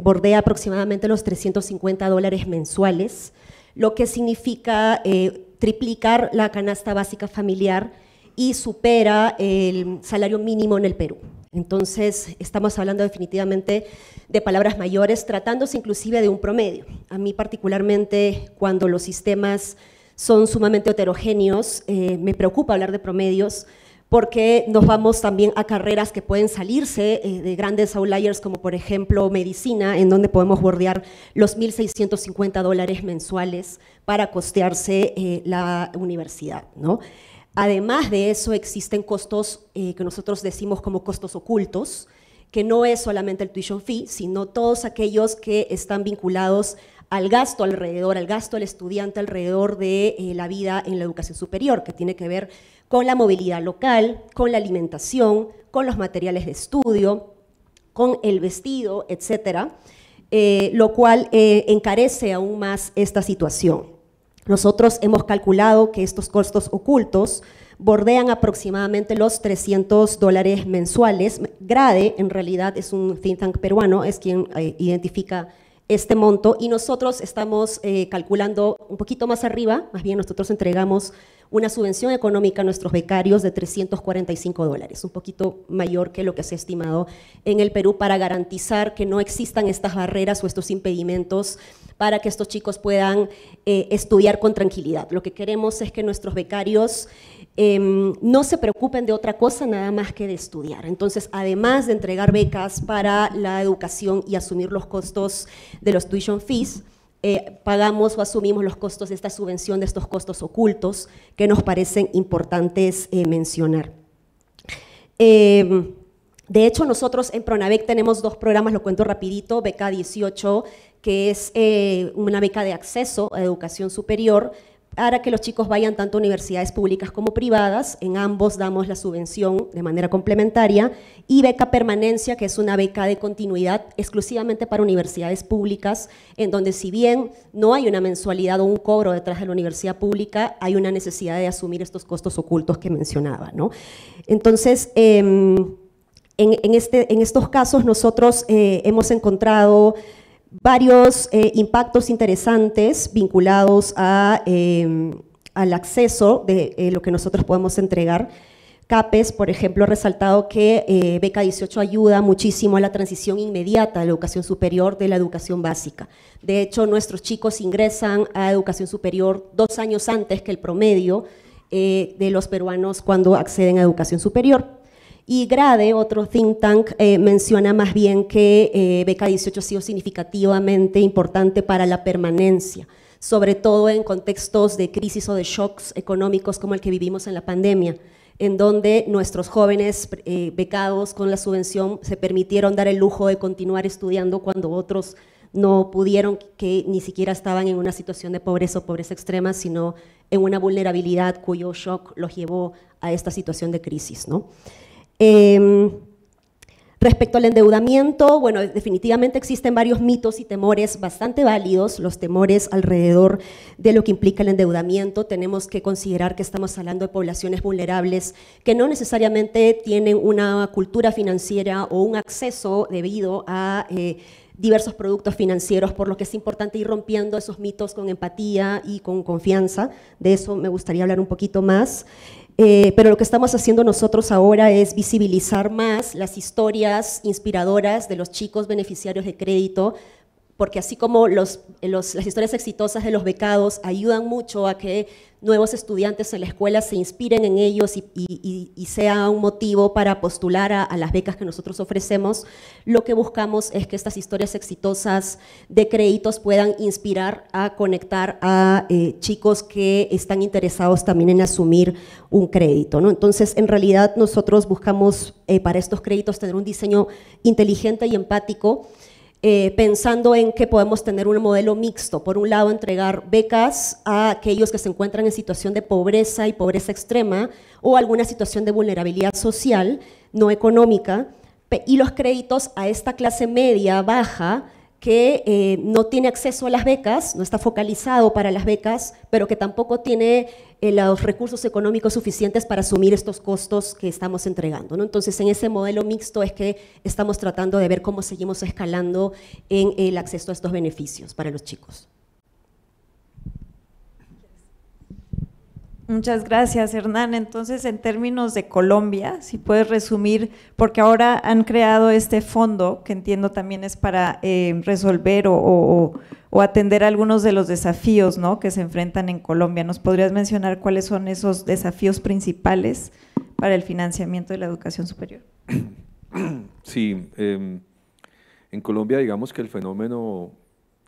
bordea aproximadamente los $350 mensuales, lo que significa triplicar la canasta básica familiar y supera el salario mínimo en el Perú. Entonces, estamos hablando definitivamente de palabras mayores, tratándose inclusive de un promedio. A mí particularmente, cuando los sistemas son sumamente heterogéneos, me preocupa hablar de promedios, porque nos vamos también a carreras que pueden salirse de grandes outliers, como por ejemplo medicina, en donde podemos bordear los $1.650 mensuales para costearse la universidad, ¿no? Además de eso, existen costos que nosotros decimos como costos ocultos, que no es solamente el tuition fee, sino todos aquellos que están vinculados al gasto alrededor, al gasto del estudiante alrededor de la vida en la educación superior, que tiene que ver con la movilidad local, con la alimentación, con los materiales de estudio, con el vestido, etcétera, lo cual encarece aún más esta situación. Nosotros hemos calculado que estos costos ocultos bordean aproximadamente los $300 mensuales. GRADE, en realidad, es un think tank peruano, es quien identifica este monto, y nosotros estamos calculando un poquito más arriba. Más bien nosotros entregamos una subvención económica a nuestros becarios de $345, un poquito mayor que lo que se ha estimado en el Perú, para garantizar que no existan estas barreras o estos impedimentos para que estos chicos puedan estudiar con tranquilidad. Lo que queremos es que nuestros becarios no se preocupen de otra cosa nada más que de estudiar. Entonces, además de entregar becas para la educación y asumir los costos de los tuition fees, pagamos o asumimos los costos de esta subvención, de estos costos ocultos que nos parecen importantes mencionar. De hecho, nosotros en Pronavec tenemos 2 programas, lo cuento rapidito: Beca 18, que es una beca de acceso a educación superior para que los chicos vayan tanto a universidades públicas como privadas. En ambos damos la subvención de manera complementaria, y Beca Permanencia, que es una beca de continuidad exclusivamente para universidades públicas, en donde si bien no hay una mensualidad o un cobro detrás de la universidad pública, hay una necesidad de asumir estos costos ocultos que mencionaba, ¿no? Entonces, en estos casos nosotros hemos encontrado varios impactos interesantes vinculados al acceso de lo que nosotros podemos entregar. CAPES, por ejemplo, ha resaltado que Beca 18 ayuda muchísimo a la transición inmediata de la educación superior de la educación básica. De hecho, nuestros chicos ingresan a educación superior 2 años antes que el promedio de los peruanos cuando acceden a educación superior. Y GRADE, otro think tank, menciona más bien que Beca 18 ha sido significativamente importante para la permanencia, sobre todo en contextos de crisis o de shocks económicos como el que vivimos en la pandemia, en donde nuestros jóvenes becados con la subvención se permitieron dar el lujo de continuar estudiando cuando otros no pudieron, que ni siquiera estaban en una situación de pobreza o pobreza extrema, sino en una vulnerabilidad cuyo shock los llevó a esta situación de crisis, ¿no? Respecto al endeudamiento, bueno, definitivamente existen varios mitos y temores bastante válidos, los temores alrededor de lo que implica el endeudamiento. Tenemos que considerar que estamos hablando de poblaciones vulnerables que no necesariamente tienen una cultura financiera o un acceso debido a diversos productos financieros, por lo que es importante ir rompiendo esos mitos con empatía y con confianza. De eso me gustaría hablar un poquito más. Pero lo que estamos haciendo nosotros ahora es visibilizar más las historias inspiradoras de los chicos beneficiarios de crédito, porque así como las historias exitosas de los becados ayudan mucho a que nuevos estudiantes en la escuela se inspiren en ellos y sea un motivo para postular a las becas que nosotros ofrecemos, lo que buscamos es que estas historias exitosas de créditos puedan inspirar a conectar a chicos que están interesados también en asumir un crédito, ¿no? Entonces, en realidad nosotros buscamos para estos créditos tener un diseño inteligente y empático, pensando en que podemos tener un modelo mixto. Por un lado, entregar becas a aquellos que se encuentran en situación de pobreza y pobreza extrema o alguna situación de vulnerabilidad social, no económica, y los créditos a esta clase media, baja, que no tiene acceso a las becas, no está focalizado para las becas, pero que tampoco tiene los recursos económicos suficientes para asumir estos costos que estamos entregando, ¿no? Entonces, en ese modelo mixto es que estamos tratando de ver cómo seguimos escalando en el acceso a estos beneficios para los chicos. Muchas gracias, Hernán. Entonces, en términos de Colombia, si puedes resumir, porque ahora han creado este fondo, que entiendo también es para resolver o atender algunos de los desafíos, ¿no?, que se enfrentan en Colombia. ¿Nos podrías mencionar cuáles son esos desafíos principales para el financiamiento de la educación superior? Sí, en Colombia digamos que el fenómeno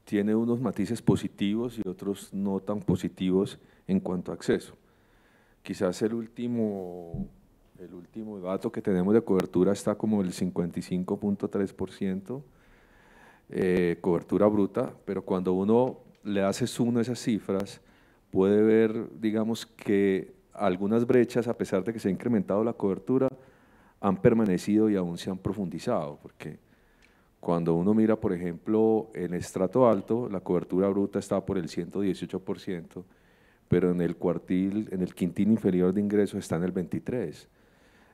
tiene unos matices positivos y otros no tan positivos en cuanto a acceso. Quizás el último dato que tenemos de cobertura está como el 55.3%, cobertura bruta, pero cuando uno le hace zoom a esas cifras, puede ver, digamos, que algunas brechas, a pesar de que se ha incrementado la cobertura, han permanecido y aún se han profundizado, porque cuando uno mira, por ejemplo, en estrato alto, la cobertura bruta está por el 118%, pero en el quintil inferior de ingresos está en el 23%.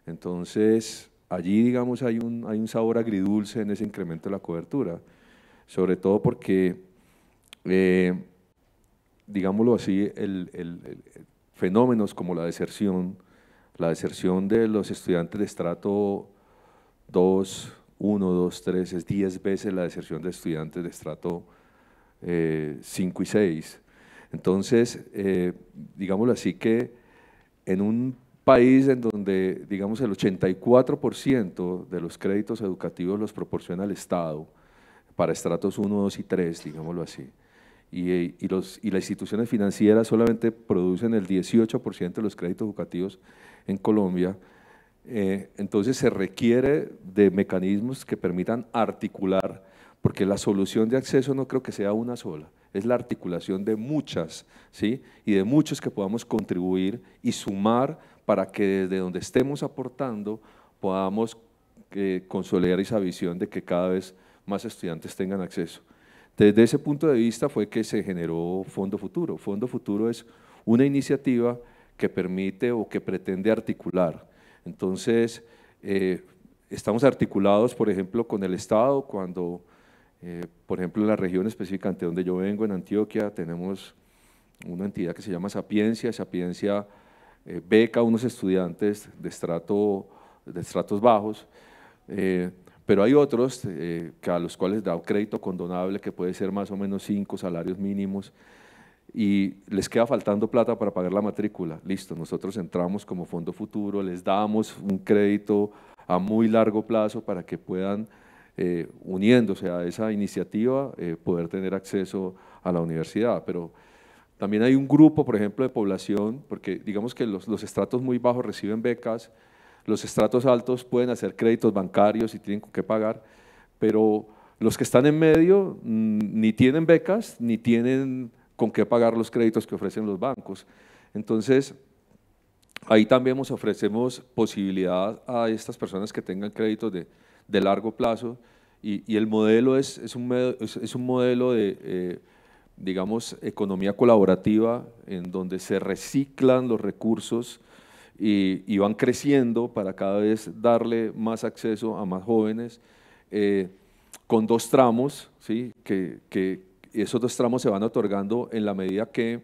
Entonces, allí, digamos, hay un sabor agridulce en ese incremento de la cobertura, sobre todo porque, digámoslo así, fenómenos como la deserción de los estudiantes de estrato 2, 1, 2, 3, es 10 veces la deserción de estudiantes de estrato 5 y 6. Entonces, digámoslo así, que en un país en donde, digamos, el 84% de los créditos educativos los proporciona el Estado para estratos 1, 2 y 3, digámoslo así, y las instituciones financieras solamente producen el 18% de los créditos educativos en Colombia, entonces se requiere de mecanismos que permitan articular, porque la solución de acceso no creo que sea una sola, es la articulación de muchas, ¿sí?, y de muchos que podamos contribuir y sumar para que desde donde estemos aportando podamos consolidar esa visión de que cada vez más estudiantes tengan acceso. Desde ese punto de vista fue que se generó Fondo Futuro. Fondo Futuro es una iniciativa que permite o que pretende articular. Entonces, estamos articulados, por ejemplo, con el Estado cuando… por ejemplo, en la región específica de donde yo vengo, en Antioquia, tenemos una entidad que se llama Sapiencia. Sapiencia beca a unos estudiantes de estratos bajos, pero hay otros a los cuales da un crédito condonable que puede ser más o menos 5 salarios mínimos y les queda faltando plata para pagar la matrícula. Listo, nosotros entramos como Fondo Futuro, les damos un crédito a muy largo plazo para que puedan uniéndose a esa iniciativa, poder tener acceso a la universidad. Pero también hay un grupo, por ejemplo, de población, porque digamos que los estratos muy bajos reciben becas, los estratos altos pueden hacer créditos bancarios y tienen que pagar, pero Los que están en medio ni tienen becas, ni tienen con qué pagar los créditos que ofrecen los bancos. Entonces, ahí también ofrecemos posibilidad a estas personas que tengan créditos de largo plazo, y el modelo es un modelo de, digamos, economía colaborativa, en donde se reciclan los recursos y van creciendo para cada vez darle más acceso a más jóvenes, con 2 tramos, ¿sí? que esos 2 tramos se van otorgando en la medida que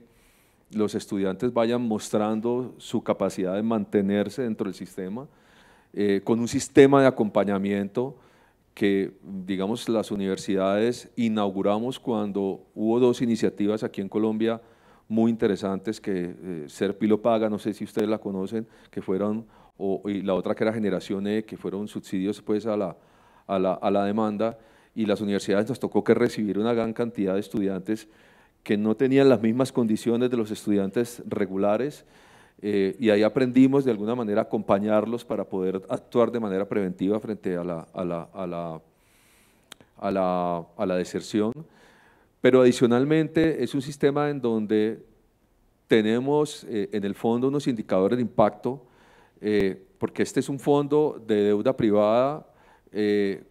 los estudiantes vayan mostrando su capacidad de mantenerse dentro del sistema, con un sistema de acompañamiento que, digamos, las universidades inauguramos cuando hubo 2 iniciativas aquí en Colombia muy interesantes, que Serpi lo paga, no sé si ustedes la conocen, que fueron, y la otra que era Generación E, que fueron subsidios pues a la demanda, y las universidades nos tocó que recibir una gran cantidad de estudiantes que no tenían las mismas condiciones de los estudiantes regulares, y ahí aprendimos de alguna manera a acompañarlos para poder actuar de manera preventiva frente a la deserción. Pero adicionalmente es un sistema en donde tenemos en el fondo unos indicadores de impacto, porque este es un fondo de deuda privada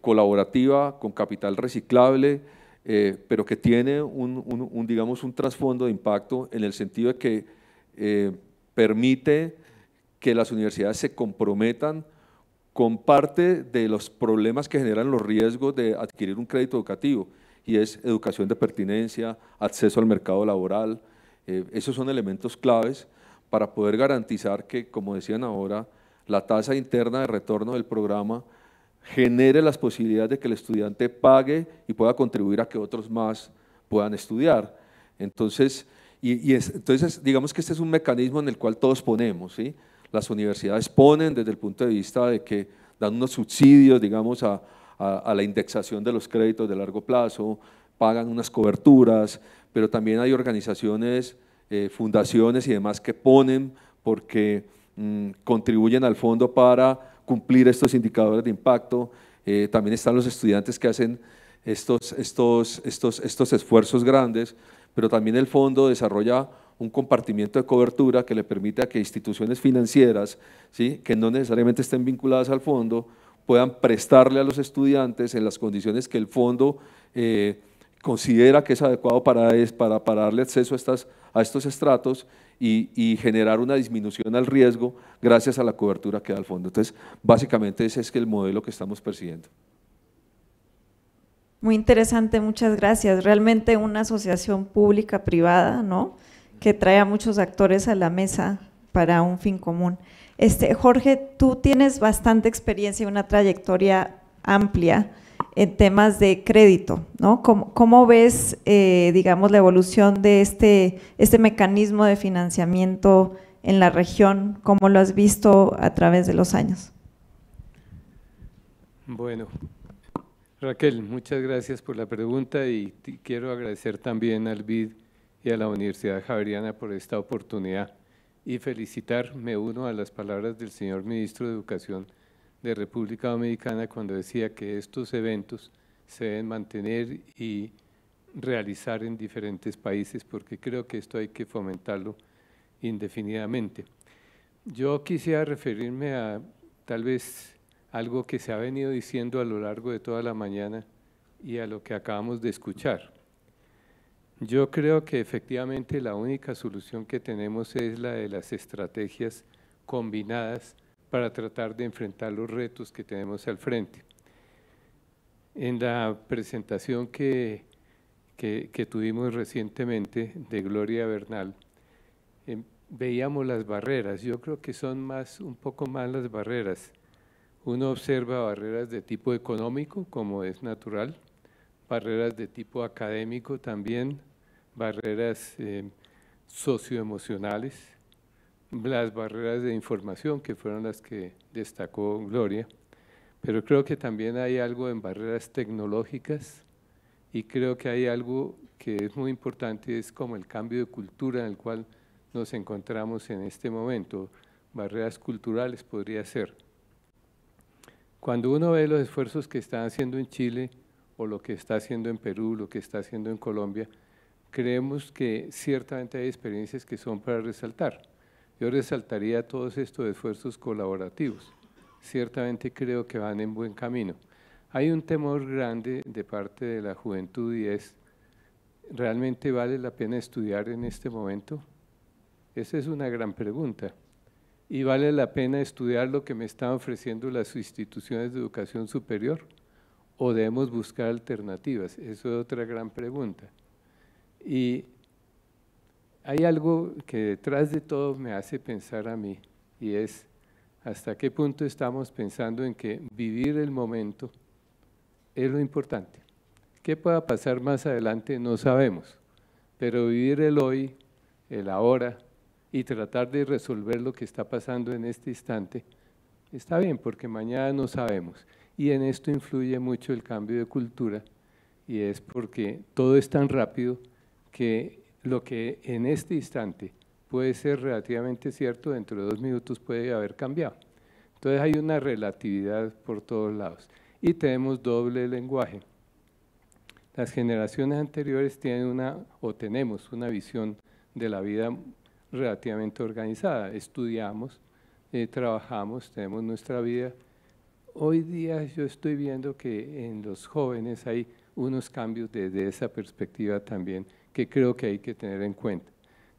colaborativa con capital reciclable, pero que tiene digamos, un trasfondo de impacto en el sentido de que permite que las universidades se comprometan con parte de los problemas que generan los riesgos de adquirir un crédito educativo, y es educación de pertinencia, acceso al mercado laboral. Esos son elementos claves para poder garantizar que, como decían ahora, la tasa interna de retorno del programa genere las posibilidades de que el estudiante pague y pueda contribuir a que otros más puedan estudiar. Entonces, entonces, digamos que este es un mecanismo en el cual todos ponemos, ¿sí? Las universidades ponen desde el punto de vista de que dan unos subsidios, digamos, a la indexación de los créditos de largo plazo, pagan unas coberturas, pero también hay organizaciones, fundaciones y demás que ponen porque contribuyen al fondo para cumplir estos indicadores de impacto. También están los estudiantes que hacen estos esfuerzos grandes, pero también el fondo desarrolla un compartimiento de cobertura que le permite a que instituciones financieras, ¿sí?, que no necesariamente estén vinculadas al fondo, puedan prestarle a los estudiantes en las condiciones que el fondo considera que es adecuado para darle acceso a estos estratos y generar una disminución al riesgo gracias a la cobertura que da el fondo. Entonces, básicamente ese es el modelo que estamos persiguiendo. Muy interesante, muchas gracias. Realmente una asociación pública-privada, ¿no?, que trae a muchos actores a la mesa para un fin común. Jorge, tú tienes bastante experiencia y una trayectoria amplia en temas de crédito, ¿no? ¿Cómo ves, digamos, la evolución de este mecanismo de financiamiento en la región? ¿Cómo lo has visto a través de los años? Bueno, Raquel, muchas gracias por la pregunta, y quiero agradecer también al BID y a la Universidad Javeriana por esta oportunidad, y me uno a las palabras del señor Ministro de Educación de República Dominicana cuando decía que estos eventos se deben mantener y realizar en diferentes países, porque creo que esto hay que fomentarlo indefinidamente. Yo quisiera referirme a tal vez algo que se ha venido diciendo a lo largo de toda la mañana y a lo que acabamos de escuchar. Yo creo que efectivamente la única solución que tenemos es la de las estrategias combinadas para tratar de enfrentar los retos que tenemos al frente. En la presentación que tuvimos recientemente de Gloria Bernal, veíamos las barreras. Yo creo que son un poco más las barreras. Uno observa barreras de tipo económico, como es natural, barreras de tipo académico también, barreras socioemocionales, las barreras de información, que fueron las que destacó Gloria, pero creo que también hay algo en barreras tecnológicas, y creo que hay algo que es muy importante, es como el cambio de cultura en el cual nos encontramos en este momento. Barreras culturales podría ser. Cuando uno ve los esfuerzos que están haciendo en Chile, o lo que está haciendo en Perú, lo que está haciendo en Colombia, creemos que ciertamente hay experiencias que son para resaltar. Yo resaltaría todos estos esfuerzos colaborativos. Ciertamente creo que van en buen camino. Hay un temor grande de parte de la juventud y es, ¿realmente vale la pena estudiar en este momento? Esa es una gran pregunta. ¿Y vale la pena estudiar lo que me están ofreciendo las instituciones de educación superior? ¿O debemos buscar alternativas? Eso es otra gran pregunta. Y hay algo que detrás de todo me hace pensar a mí, y es hasta qué punto estamos pensando en que vivir el momento es lo importante. ¿Qué pueda pasar más adelante? No sabemos, pero vivir el hoy, el ahora, y tratar de resolver lo que está pasando en este instante, está bien, porque mañana no sabemos. Y en esto influye mucho el cambio de cultura, y es porque todo es tan rápido que lo que en este instante puede ser relativamente cierto, dentro de 2 minutos puede haber cambiado. Entonces hay una relatividad por todos lados. Y tenemos doble lenguaje. Las generaciones anteriores tienen tenemos una visión de la vida relativamente organizada. Estudiamos, trabajamos, tenemos nuestra vida. Hoy día yo estoy viendo que en los jóvenes hay unos cambios desde esa perspectiva también que creo que hay que tener en cuenta.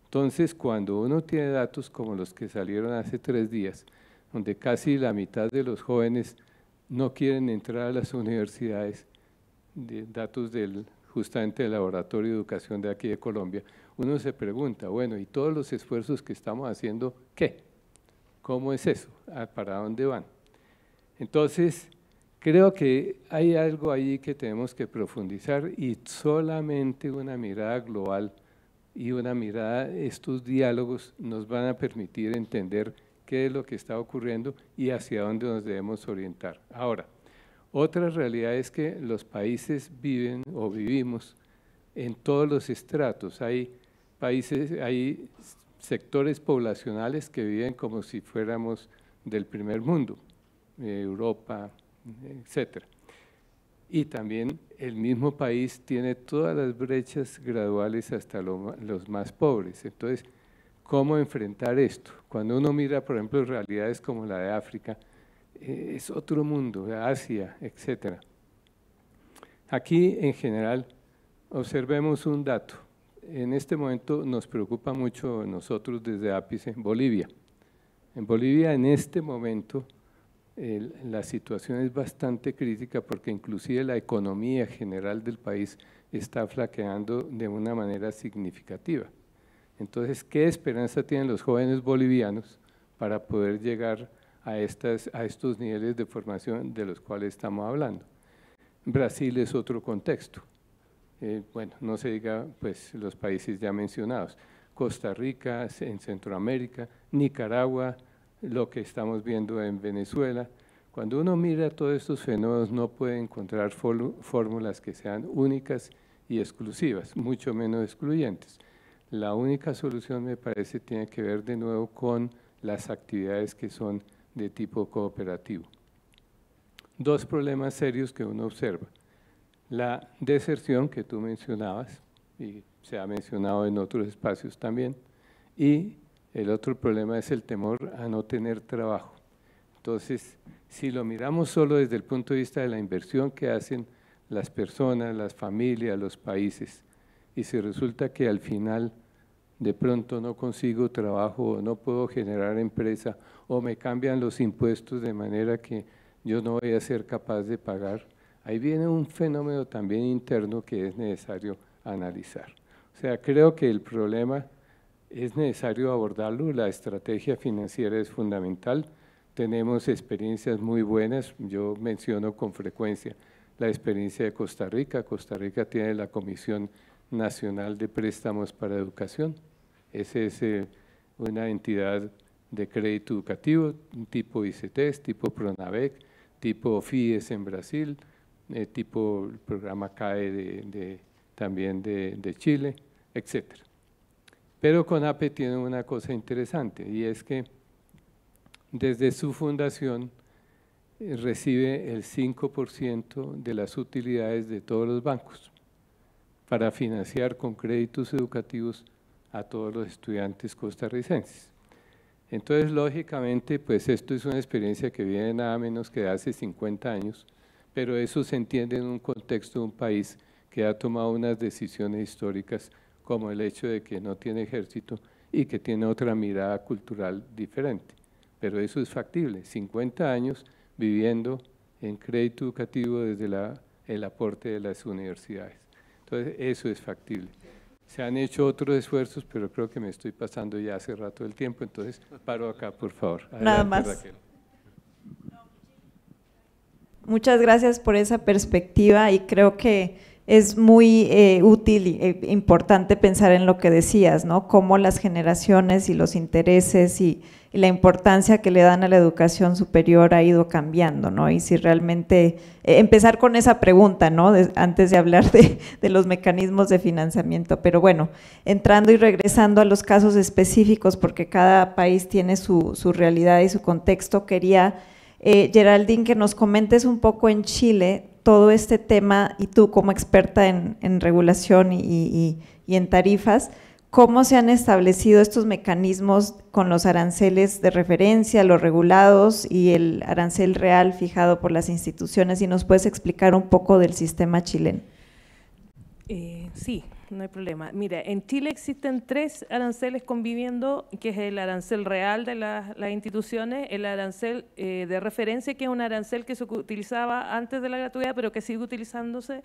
Entonces, cuando uno tiene datos como los que salieron hace 3 días, donde casi la mitad de los jóvenes no quieren entrar a las universidades, datos justamente del Laboratorio de Educación de aquí de Colombia, uno se pregunta, bueno, ¿y todos los esfuerzos que estamos haciendo, qué? ¿Cómo es eso? ¿Para dónde van? Entonces, creo que hay algo ahí que tenemos que profundizar y solamente una mirada global y una mirada, estos diálogos nos van a permitir entender qué es lo que está ocurriendo y hacia dónde nos debemos orientar. Ahora, otra realidad es que los países viven o vivimos en todos los estratos. Hay países, hay sectores poblacionales que viven como si fuéramos del primer mundo, Europa, etcétera. Y también el mismo país tiene todas las brechas graduales hasta los más pobres. Entonces, ¿cómo enfrentar esto? Cuando uno mira, por ejemplo, realidades como la de África, es otro mundo, Asia, etcétera. Aquí, en general, observemos un dato. En este momento nos preocupa mucho nosotros desde Ápice, Bolivia. En Bolivia, en este momento, la situación es bastante crítica porque inclusive la economía general del país está flaqueando de una manera significativa. Entonces, ¿qué esperanza tienen los jóvenes bolivianos para poder llegar a estos niveles de formación de los cuales estamos hablando? Brasil es otro contexto. Bueno, no se diga pues los países ya mencionados, Costa Rica en Centroamérica, Nicaragua, lo que estamos viendo en Venezuela. Cuando uno mira todos estos fenómenos no puede encontrar fórmulas que sean únicas y exclusivas, mucho menos excluyentes. La única solución me parece tiene que ver de nuevo con las actividades que son de tipo cooperativo. 2 problemas serios que uno observa. La deserción que tú mencionabas y se ha mencionado en otros espacios también, y el otro problema es el temor a no tener trabajo. Entonces, si lo miramos solo desde el punto de vista de la inversión que hacen las personas, las familias, los países, y si resulta que al final de pronto no consigo trabajo o no puedo generar empresa o me cambian los impuestos de manera que yo no voy a ser capaz de pagar, ahí viene un fenómeno también interno que es necesario analizar. O sea, creo que el problema es necesario abordarlo, la estrategia financiera es fundamental, tenemos experiencias muy buenas, yo menciono con frecuencia la experiencia de Costa Rica. Costa Rica tiene la Comisión Nacional de Préstamos para Educación, esa es una entidad de crédito educativo, tipo ICETEX, tipo PRONAVEC, tipo FIES en Brasil, tipo el programa CAE también de Chile, etcétera. Pero CONAPE tiene una cosa interesante y es que desde su fundación recibe el 5% de las utilidades de todos los bancos para financiar con créditos educativos a todos los estudiantes costarricenses. Entonces, lógicamente, pues esto es una experiencia que viene nada menos que de hace 50 años, pero eso se entiende en un contexto de un país que ha tomado unas decisiones históricas como el hecho de que no tiene ejército y que tiene otra mirada cultural diferente. Pero eso es factible, 50 años viviendo en crédito educativo desde el aporte de las universidades. Entonces, eso es factible. Se han hecho otros esfuerzos, pero creo que me estoy pasando ya hace rato del tiempo, entonces paro acá, por favor. Adelante, nada más. Raquel. Muchas gracias por esa perspectiva y creo que es muy útil e importante pensar en lo que decías, ¿no? Cómo las generaciones y los intereses y la importancia que le dan a la educación superior ha ido cambiando, ¿no? Y si realmente, empezar con esa pregunta, ¿no? Antes de hablar de los mecanismos de financiamiento, pero bueno, entrando y regresando a los casos específicos, porque cada país tiene su realidad y su contexto, quería, Geraldine, que nos comentes un poco en Chile todo este tema, y tú como experta en regulación y en tarifas, ¿cómo se han establecido estos mecanismos con los aranceles de referencia, los regulados y el arancel real fijado por las instituciones? ¿Y nos puedes explicar un poco del sistema chileno? Sí, no hay problema. Mira, en Chile existen 3 aranceles conviviendo, que es el arancel real de las instituciones, el arancel de referencia, que es un arancel que se utilizaba antes de la gratuidad, pero que sigue utilizándose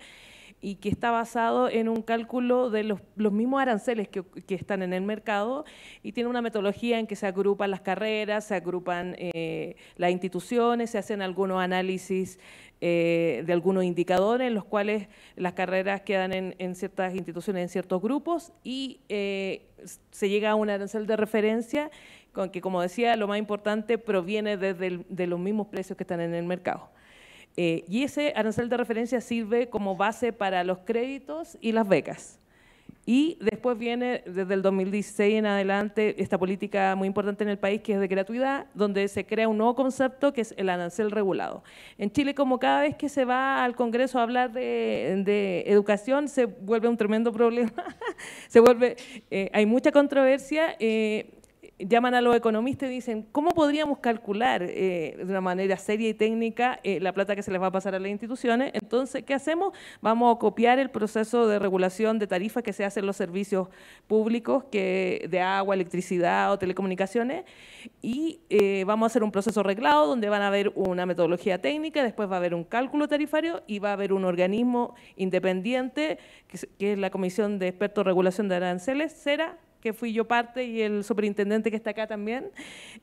y que está basado en un cálculo de los mismos aranceles que están en el mercado, y tiene una metodología en que se agrupan las carreras, se agrupan las instituciones, se hacen algunos análisis de algunos indicadores en los cuales las carreras quedan en ciertas instituciones, en ciertos grupos, y se llega a un arancel de referencia con que, como decía, lo más importante proviene de los mismos precios que están en el mercado. Y ese arancel de referencia sirve como base para los créditos y las becas. Y después viene, desde el 2016 en adelante, esta política muy importante en el país, que es de gratuidad, donde se crea un nuevo concepto que es el arancel regulado. En Chile, como cada vez que se va al Congreso a hablar de educación, se vuelve un tremendo problema, hay mucha controversia. Llaman a los economistas y dicen, ¿cómo podríamos calcular de una manera seria y técnica la plata que se les va a pasar a las instituciones? Entonces, ¿qué hacemos? Vamos a copiar el proceso de regulación de tarifas que se hace en los servicios públicos de agua, electricidad o telecomunicaciones, y vamos a hacer un proceso reglado donde van a haber una metodología técnica, después va a haber un cálculo tarifario y va a haber un organismo independiente, que es la Comisión de Expertos de Regulación de Aranceles, CERA, que fui yo parte, y el superintendente que está acá también,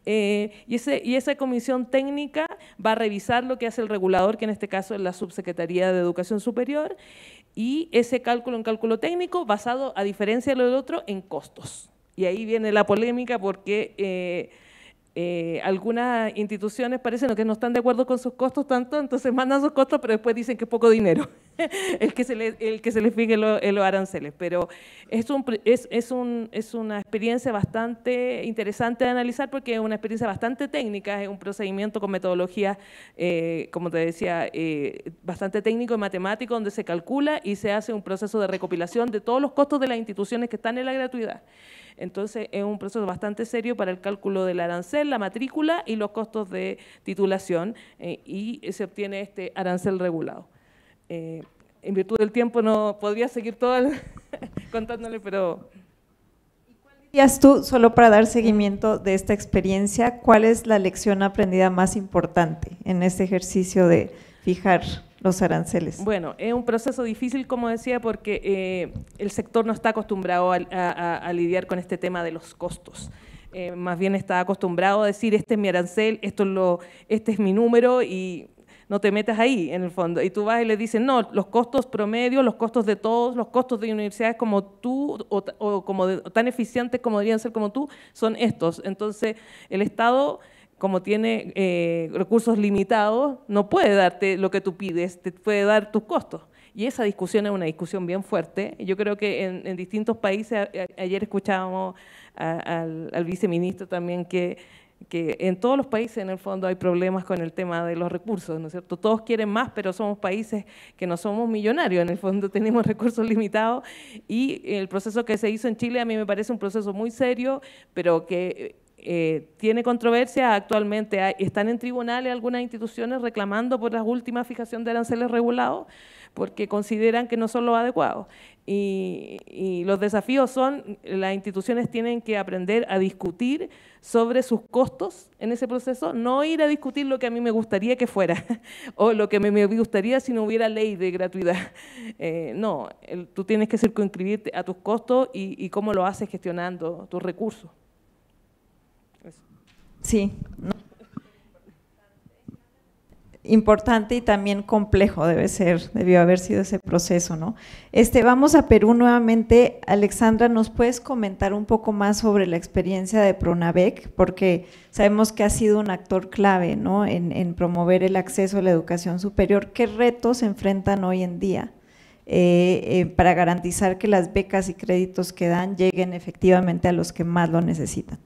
y esa comisión técnica va a revisar lo que hace el regulador, que en este caso es la Subsecretaría de Educación Superior, y ese cálculo, un cálculo técnico basado, a diferencia de lo del otro, en costos. Y ahí viene la polémica, porque algunas instituciones parecen que no están de acuerdo con sus costos tanto, entonces mandan sus costos, pero después dicen que es poco dinero el que se les fije los aranceles. Pero es una experiencia bastante interesante de analizar, porque es una experiencia bastante técnica, es un procedimiento con metodología, como te decía, bastante técnico y matemático, donde se calcula y se hace un proceso de recopilación de todos los costos de las instituciones que están en la gratuidad. Entonces, es un proceso bastante serio para el cálculo del arancel, la matrícula y los costos de titulación, y se obtiene este arancel regulado. En virtud del tiempo no podría seguir todo contándole, pero… ¿Dirías tú, solo para dar seguimiento de esta experiencia, cuál es la lección aprendida más importante en este ejercicio de fijar los aranceles? Bueno, es un proceso difícil, como decía, porque el sector no está acostumbrado a lidiar con este tema de los costos. Más bien está acostumbrado a decir, este es mi arancel, este es mi número, y no te metas ahí, en el fondo. Y tú vas y le dices, no, los costos promedio, los costos de todos, los costos de universidades como tú, o tan eficientes como deberían ser como tú, son estos. Entonces, el Estado, como tiene recursos limitados, no puede darte lo que tú pides, te puede dar tus costos. Y esa discusión es una discusión bien fuerte. Yo creo que en distintos países, ayer escuchábamos al viceministro también, que que en todos los países en el fondo hay problemas con el tema de los recursos, ¿no es cierto? Todos quieren más, pero somos países que no somos millonarios, en el fondo tenemos recursos limitados, y el proceso que se hizo en Chile a mí me parece un proceso muy serio, pero que tiene controversia. Actualmente están en tribunales algunas instituciones reclamando por la última fijación de aranceles regulados, porque consideran que no son los adecuados. Y los desafíos son, las instituciones tienen que aprender a discutir sobre sus costos en ese proceso, no ir a discutir lo que a mí me gustaría que fuera, o lo que me gustaría si no hubiera ley de gratuidad. No, tú tienes que circunscribirte a tus costos y cómo lo haces gestionando tus recursos. Eso. Sí. Importante y también complejo debió haber sido ese proceso, ¿no? Vamos a Perú nuevamente. Alexandra, ¿nos puedes comentar un poco más sobre la experiencia de Pronavec? Porque sabemos que ha sido un actor clave, ¿no?, en promover el acceso a la educación superior. ¿Qué retos se enfrentan hoy en día para garantizar que las becas y créditos que dan lleguen efectivamente a los que más lo necesitan?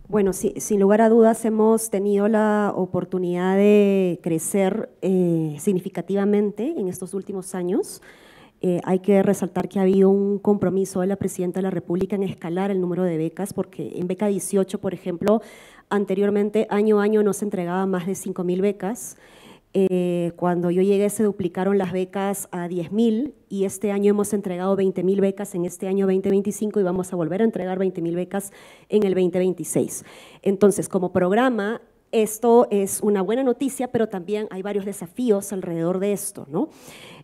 Bueno, sí, sin lugar a dudas hemos tenido la oportunidad de crecer significativamente en estos últimos años. Hay que resaltar que ha habido un compromiso de la Presidenta de la República en escalar el número de becas, porque en beca 18, por ejemplo, anteriormente año a año no se entregaban más de 5.000 becas. Cuando yo llegué se duplicaron las becas a 10.000 y este año hemos entregado 20.000 becas en este año 2025 y vamos a volver a entregar 20.000 becas en el 2026. Entonces, como programa, esto es una buena noticia, pero también hay varios desafíos alrededor de esto, ¿no?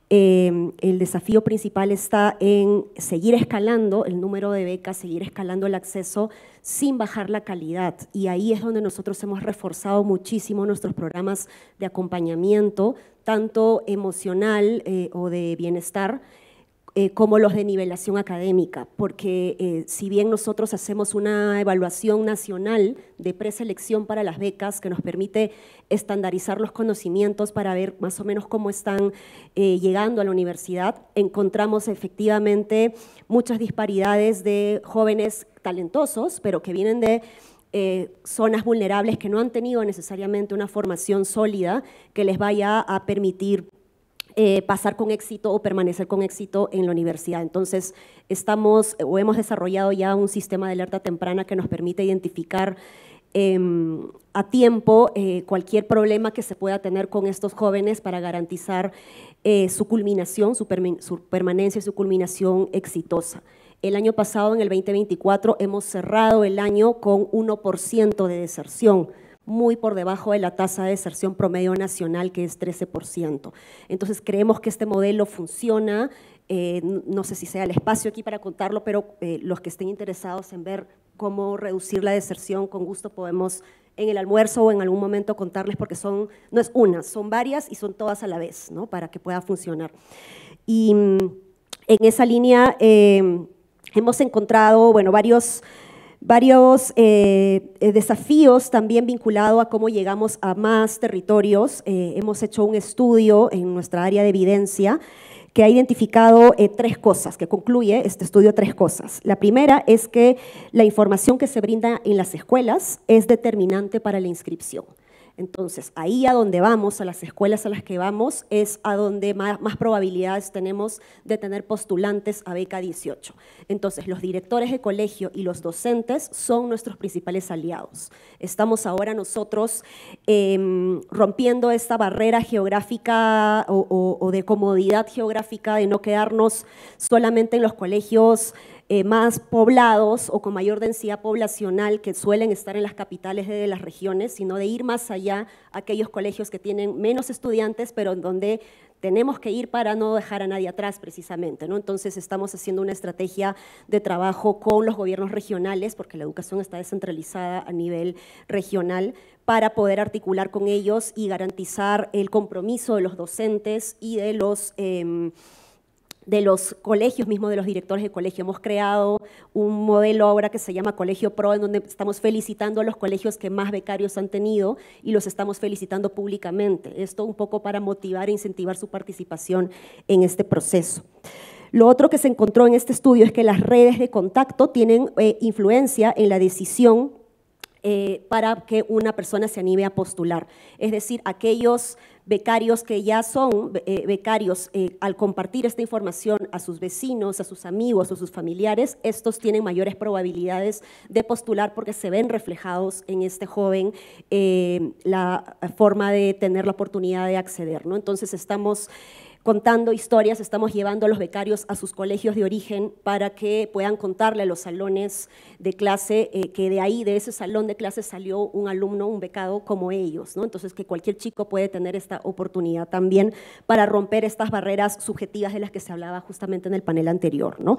El desafío principal está en seguir escalando el número de becas, seguir escalando el acceso sin bajar la calidad, y ahí es donde nosotros hemos reforzado muchísimo nuestros programas de acompañamiento, tanto emocional o de bienestar, como los de nivelación académica, porque si bien nosotros hacemos una evaluación nacional de preselección para las becas que nos permite estandarizar los conocimientos para ver más o menos cómo están llegando a la universidad, encontramos efectivamente muchas disparidades de jóvenes talentosos, pero que vienen de zonas vulnerables que no han tenido necesariamente una formación sólida que les vaya a permitir pasar con éxito o permanecer con éxito en la universidad. Entonces, hemos desarrollado ya un sistema de alerta temprana que nos permite identificar a tiempo cualquier problema que se pueda tener con estos jóvenes para garantizar su culminación, su permanencia y su culminación exitosa. El año pasado, en el 2024, hemos cerrado el año con 1% de deserción, muy por debajo de la tasa de deserción promedio nacional, que es 13%. Entonces, creemos que este modelo funciona. No sé si sea el espacio aquí para contarlo, pero los que estén interesados en ver cómo reducir la deserción, con gusto podemos en el almuerzo o en algún momento contarles, porque no es una, son varias y son todas a la vez, ¿no?, para que pueda funcionar. Y en esa línea hemos encontrado, bueno, varios desafíos también vinculados a cómo llegamos a más territorios. Hemos hecho un estudio en nuestra área de evidencia que ha identificado tres cosas, que concluye este estudio tres cosas. La primera es que la información que se brinda en las escuelas es determinante para la inscripción. Entonces, ahí a donde vamos, a las escuelas a las que vamos, es a donde más probabilidades tenemos de tener postulantes a beca 18. Entonces, los directores de colegio y los docentes son nuestros principales aliados. Estamos ahora nosotros rompiendo esta barrera geográfica o de comodidad geográfica de no quedarnos solamente en los colegios más poblados o con mayor densidad poblacional que suelen estar en las capitales de las regiones, sino de ir más allá a aquellos colegios que tienen menos estudiantes, pero en donde tenemos que ir para no dejar a nadie atrás precisamente, ¿no? Entonces estamos haciendo una estrategia de trabajo con los gobiernos regionales, porque la educación está descentralizada a nivel regional, para poder articular con ellos y garantizar el compromiso de los docentes y de los colegios mismos, de los directores de colegio. Hemos creado un modelo ahora que se llama Colegio Pro, en donde estamos felicitando a los colegios que más becarios han tenido y los estamos felicitando públicamente. Esto un poco para motivar e incentivar su participación en este proceso. Lo otro que se encontró en este estudio es que las redes de contacto tienen influencia en la decisión para que una persona se anime a postular. Es decir, aquellos becarios que ya son becarios, al compartir esta información a sus vecinos, a sus amigos o sus familiares, estos tienen mayores probabilidades de postular porque se ven reflejados en este joven la forma de tener la oportunidad de acceder, ¿no? Entonces estamos contando historias, estamos llevando a los becarios a sus colegios de origen para que puedan contarle a los salones de clase que de ahí, de ese salón de clase salió un alumno, un becado como ellos, ¿no? Entonces que cualquier chico puede tener esta oportunidad también para romper estas barreras subjetivas de las que se hablaba justamente en el panel anterior, ¿no?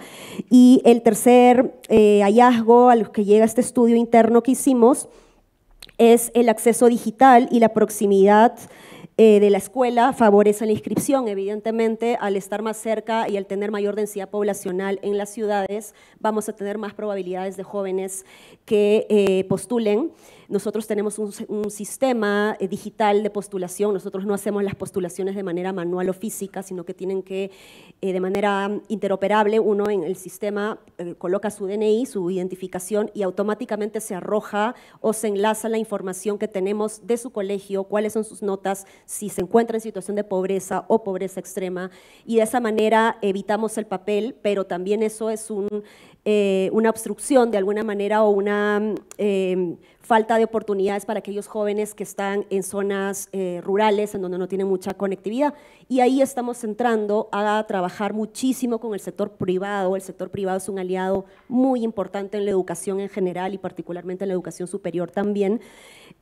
Y el tercer hallazgo a los que llega este estudio interno que hicimos es el acceso digital y la proximidad de la escuela favorece la inscripción. Evidentemente, al estar más cerca y al tener mayor densidad poblacional en las ciudades, vamos a tener más probabilidades de jóvenes que postulen. Nosotros tenemos un sistema digital de postulación, nosotros no hacemos las postulaciones de manera manual o física, sino que tienen que, de manera interoperable, uno en el sistema coloca su DNI, su identificación, y automáticamente se arroja o se enlaza la información que tenemos de su colegio, cuáles son sus notas, si se encuentra en situación de pobreza o pobreza extrema, y de esa manera evitamos el papel, pero también eso es una obstrucción de alguna manera o una falta de oportunidades para aquellos jóvenes que están en zonas rurales en donde no tienen mucha conectividad, y ahí estamos entrando a trabajar muchísimo con el sector privado. El sector privado es un aliado muy importante en la educación en general y particularmente en la educación superior también,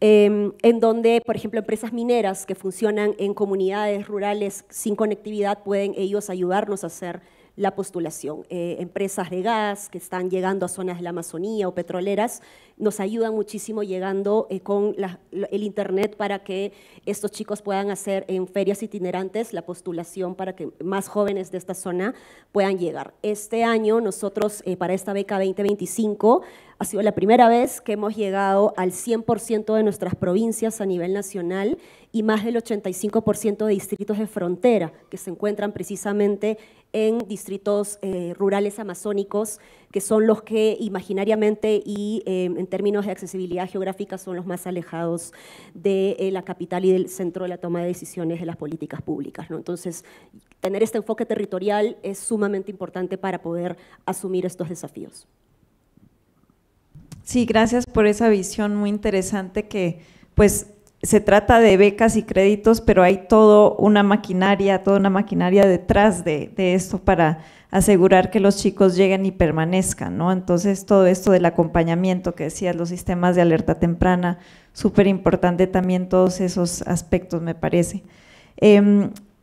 en donde, por ejemplo, empresas mineras que funcionan en comunidades rurales sin conectividad pueden ellos ayudarnos a hacer la postulación. Empresas de gas que están llegando a zonas de la Amazonía o petroleras nos ayudan muchísimo llegando con el internet para que estos chicos puedan hacer en ferias itinerantes la postulación para que más jóvenes de esta zona puedan llegar. Este año nosotros para esta beca 2025 ha sido la primera vez que hemos llegado al 100% de nuestras provincias a nivel nacional y más del 85% de distritos de frontera que se encuentran precisamente en distritos rurales amazónicos, que son los que imaginariamente y en términos de accesibilidad geográfica son los más alejados de la capital y del centro de la toma de decisiones de las políticas públicas, ¿no? Entonces, tener este enfoque territorial es sumamente importante para poder asumir estos desafíos. Sí, gracias por esa visión muy interesante que pues se trata de becas y créditos, pero hay toda una maquinaria detrás de esto para asegurar que los chicos lleguen y permanezcan, ¿no? Entonces, todo esto del acompañamiento que decías, los sistemas de alerta temprana, súper importante también todos esos aspectos, me parece.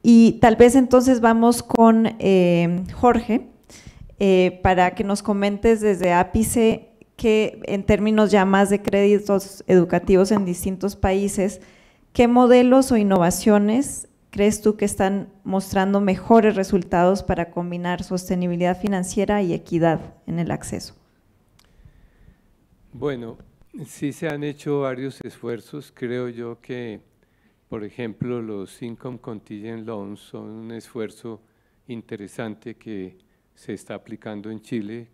Y tal vez entonces vamos con Jorge, para que nos comentes desde Ápice que en términos ya más de créditos educativos en distintos países, ¿qué modelos o innovaciones crees tú que están mostrando mejores resultados para combinar sostenibilidad financiera y equidad en el acceso? Bueno, sí se han hecho varios esfuerzos. Creo yo que, por ejemplo, los Income Contingent Loans son un esfuerzo interesante que se está aplicando en Chile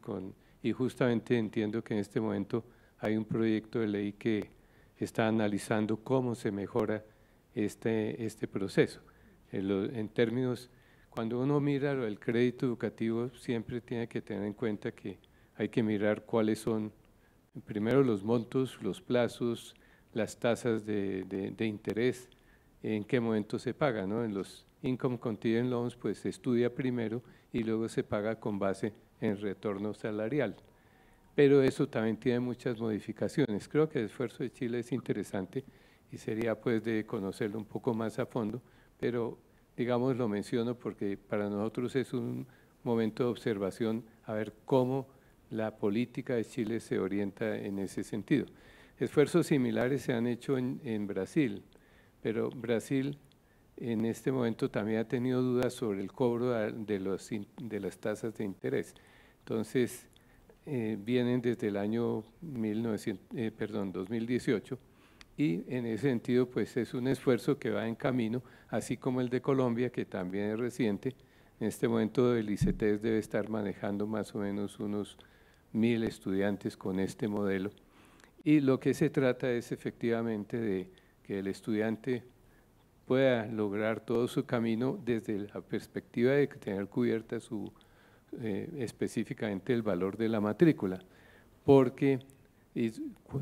y justamente entiendo que en este momento hay un proyecto de ley que está analizando cómo se mejora este proceso. En términos, cuando uno mira el crédito educativo, siempre tiene que tener en cuenta que hay que mirar cuáles son, primero los montos, los plazos, las tasas de interés, en qué momento se paga, ¿no? En los Income Contingent Loans pues se estudia primero y luego se paga con base en retorno salarial, pero eso también tiene muchas modificaciones. Creo que el esfuerzo de Chile es interesante y sería pues de conocerlo un poco más a fondo, pero digamos lo menciono porque para nosotros es un momento de observación a ver cómo la política de Chile se orienta en ese sentido. Esfuerzos similares se han hecho en Brasil, pero Brasil en este momento también ha tenido dudas sobre el cobro de las tasas de interés. Entonces, vienen desde el año 2018 y en ese sentido pues es un esfuerzo que va en camino, así como el de Colombia, que también es reciente. En este momento el ICETEX debe estar manejando más o menos unos 1000 estudiantes con este modelo Y lo que se trata es efectivamente de que el estudiante pueda lograr todo su camino desde la perspectiva de tener cubierta específicamente el valor de la matrícula, porque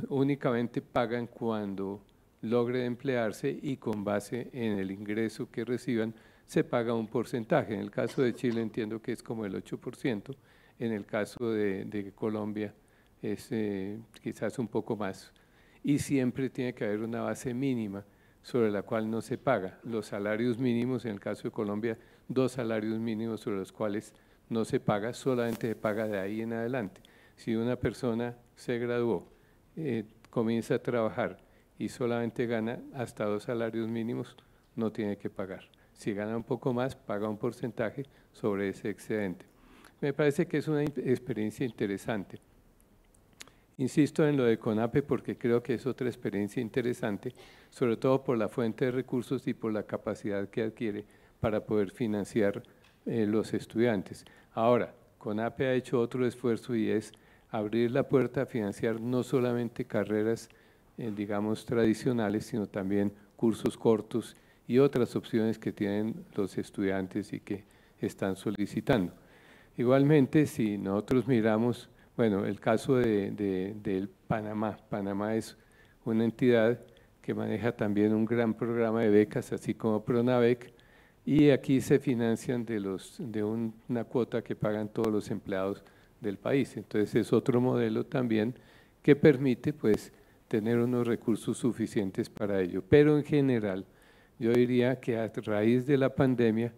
únicamente pagan cuando logre emplearse y con base en el ingreso que reciban se paga un porcentaje. En el caso de Chile entiendo que es como el 8%, en el caso de Colombia es quizás un poco más. Y siempre tiene que haber una base mínima sobre la cual no se paga. Los salarios mínimos, en el caso de Colombia, 2 salarios mínimos sobre los cuales no se paga, solamente se paga de ahí en adelante. Si una persona se graduó, comienza a trabajar y solamente gana hasta 2 salarios mínimos, no tiene que pagar. Si gana un poco más, paga un porcentaje sobre ese excedente. Me parece que es una experiencia interesante. Insisto en lo de CONAPE porque creo que es otra experiencia interesante, sobre todo por la fuente de recursos y por la capacidad que adquiere para poder financiar los estudiantes. Ahora, CONAPE ha hecho otro esfuerzo y es abrir la puerta a financiar no solamente carreras, digamos, tradicionales, sino también cursos cortos y otras opciones que tienen los estudiantes y que están solicitando. Igualmente, si nosotros miramos, bueno, el caso del Panamá. Panamá es una entidad que maneja también un gran programa de becas, así como Pronavec, y aquí se financian de una cuota que pagan todos los empleados del país. Entonces es otro modelo también que permite pues tener unos recursos suficientes para ello. Pero en general yo diría que a raíz de la pandemia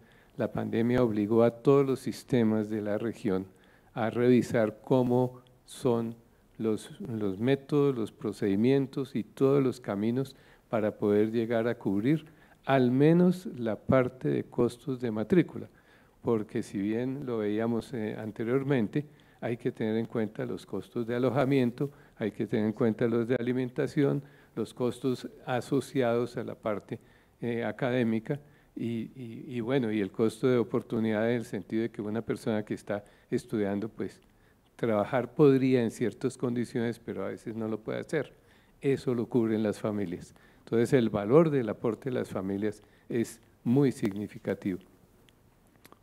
obligó a todos los sistemas de la región a revisar cómo son los métodos, los procedimientos y todos los caminos para poder llegar a cubrir al menos la parte de costos de matrícula, porque si bien lo veíamos anteriormente, hay que tener en cuenta los costos de alojamiento, hay que tener en cuenta los de alimentación, los costos asociados a la parte académica y bueno, y el costo de oportunidad en el sentido de que una persona que está estudiando, pues trabajar podría en ciertas condiciones, pero a veces no lo puede hacer. Eso lo cubren las familias. Entonces el valor del aporte de las familias es muy significativo.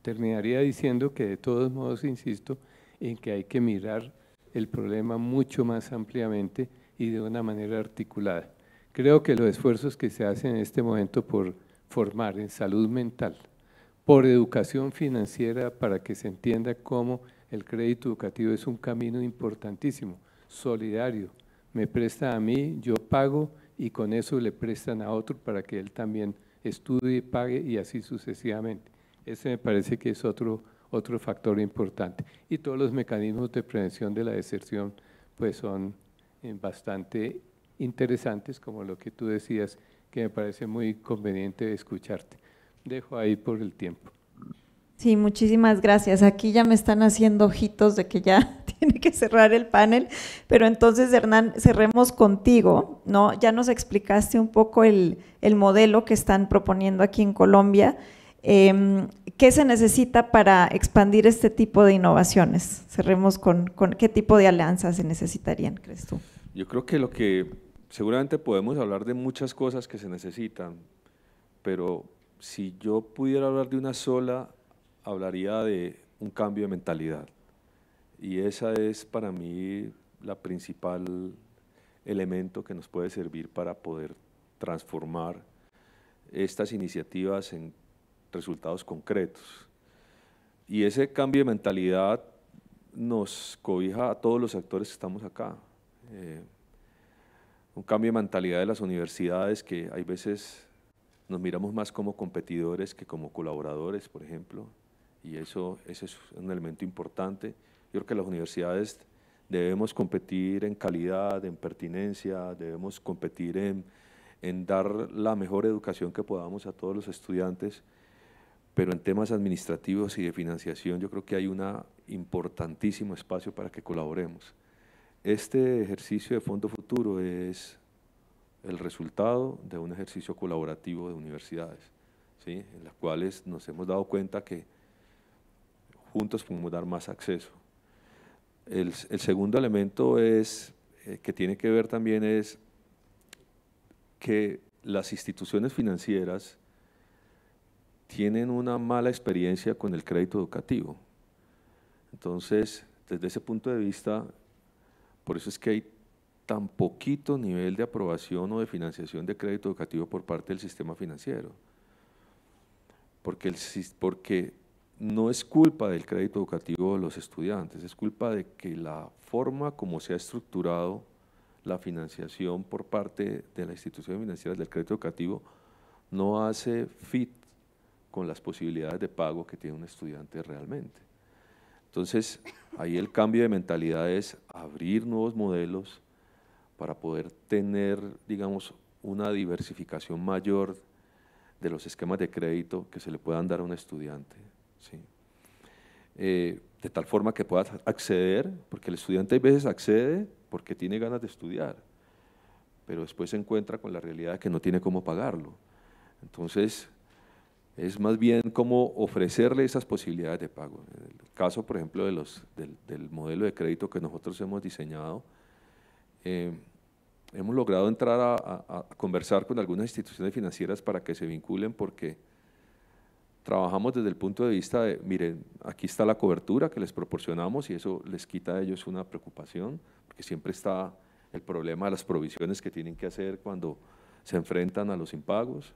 Terminaría diciendo que de todos modos insisto en que hay que mirar el problema mucho más ampliamente y de una manera articulada. Creo que los esfuerzos que se hacen en este momento por formar en salud mental, por educación financiera para que se entienda cómo el crédito educativo es un camino importantísimo, solidario. Me presta a mí, yo pago y con eso le prestan a otro para que él también estudie, pague y así sucesivamente. Ese me parece que es otro factor importante. Y todos los mecanismos de prevención de la deserción pues son bastante interesantes, como lo que tú decías, que me parece muy conveniente escucharte. Dejo ahí por el tiempo. Sí, muchísimas gracias. Aquí ya me están haciendo ojitos de que ya tiene que cerrar el panel, pero entonces, Hernán, cerremos contigo, ¿no? Ya nos explicaste un poco el modelo que están proponiendo aquí en Colombia. ¿Qué se necesita para expandir este tipo de innovaciones? Cerremos con qué tipo de alianzas se necesitarían, ¿crees tú? Yo creo que lo que seguramente podemos hablar de muchas cosas que se necesitan, pero si yo pudiera hablar de una sola, hablaría de un cambio de mentalidad. Y esa es para mí la principal elemento que nos puede servir para poder transformar estas iniciativas en resultados concretos. Y ese cambio de mentalidad nos cobija a todos los actores que estamos acá. Un cambio de mentalidad de las universidades que hay veces nos miramos más como competidores que como colaboradores, por ejemplo, y eso es un elemento importante. Yo creo que las universidades debemos competir en calidad, en pertinencia, debemos competir en dar la mejor educación que podamos a todos los estudiantes, pero en temas administrativos y de financiación yo creo que hay un importantísimo espacio para que colaboremos. Este ejercicio de Fondo Futuro es el resultado de un ejercicio colaborativo de universidades, ¿sí? En las cuales nos hemos dado cuenta que juntos podemos dar más acceso. El segundo elemento es que tiene que ver también es que las instituciones financieras tienen una mala experiencia con el crédito educativo. Entonces, desde ese punto de vista, por eso es que hay tan poquito nivel de aprobación o de financiación de crédito educativo por parte del sistema financiero. Porque no es culpa del crédito educativo de los estudiantes, es culpa de que la forma como se ha estructurado la financiación por parte de las instituciones financieras del crédito educativo no hace fit con las posibilidades de pago que tiene un estudiante realmente. Entonces, ahí el cambio de mentalidad es abrir nuevos modelos para poder tener, digamos, una diversificación mayor de los esquemas de crédito que se le puedan dar a un estudiante, ¿sí? De tal forma que pueda acceder, porque el estudiante a veces accede porque tiene ganas de estudiar, pero después se encuentra con la realidad de que no tiene cómo pagarlo. Entonces, es más bien como ofrecerle esas posibilidades de pago. En el caso, por ejemplo, del modelo de crédito que nosotros hemos diseñado, hemos logrado entrar a conversar con algunas instituciones financieras para que se vinculen, porque trabajamos desde el punto de vista de, miren, aquí está la cobertura que les proporcionamos y eso les quita a ellos una preocupación, porque siempre está el problema de las provisiones que tienen que hacer cuando se enfrentan a los impagos.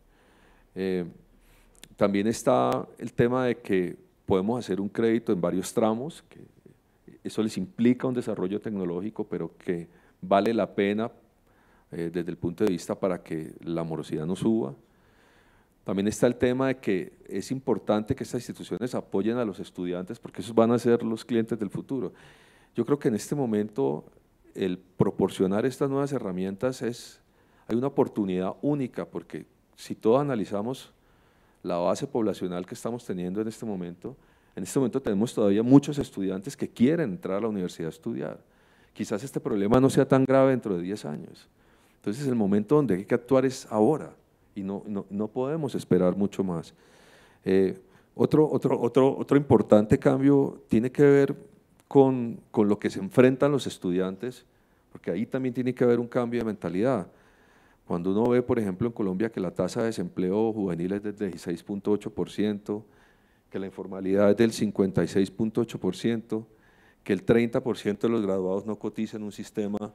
También está el tema de que podemos hacer un crédito en varios tramos, que eso les implica un desarrollo tecnológico, pero que vale la pena desde el punto de vista para que la morosidad no suba. También está el tema de que es importante que estas instituciones apoyen a los estudiantes porque esos van a ser los clientes del futuro. Yo creo que en este momento el proporcionar estas nuevas herramientas hay una oportunidad única, porque si todos analizamos la base poblacional que estamos teniendo en este momento tenemos todavía muchos estudiantes que quieren entrar a la universidad a estudiar. Quizás este problema no sea tan grave dentro de 10 años. Entonces el momento donde hay que actuar es ahora y no podemos esperar mucho más. Otro importante cambio tiene que ver con lo que se enfrentan los estudiantes, porque ahí también tiene que haber un cambio de mentalidad. Cuando uno ve, por ejemplo, en Colombia que la tasa de desempleo juvenil es del 16.8%, que la informalidad es del 56.8%, que el 30% de los graduados no cotizan en un sistema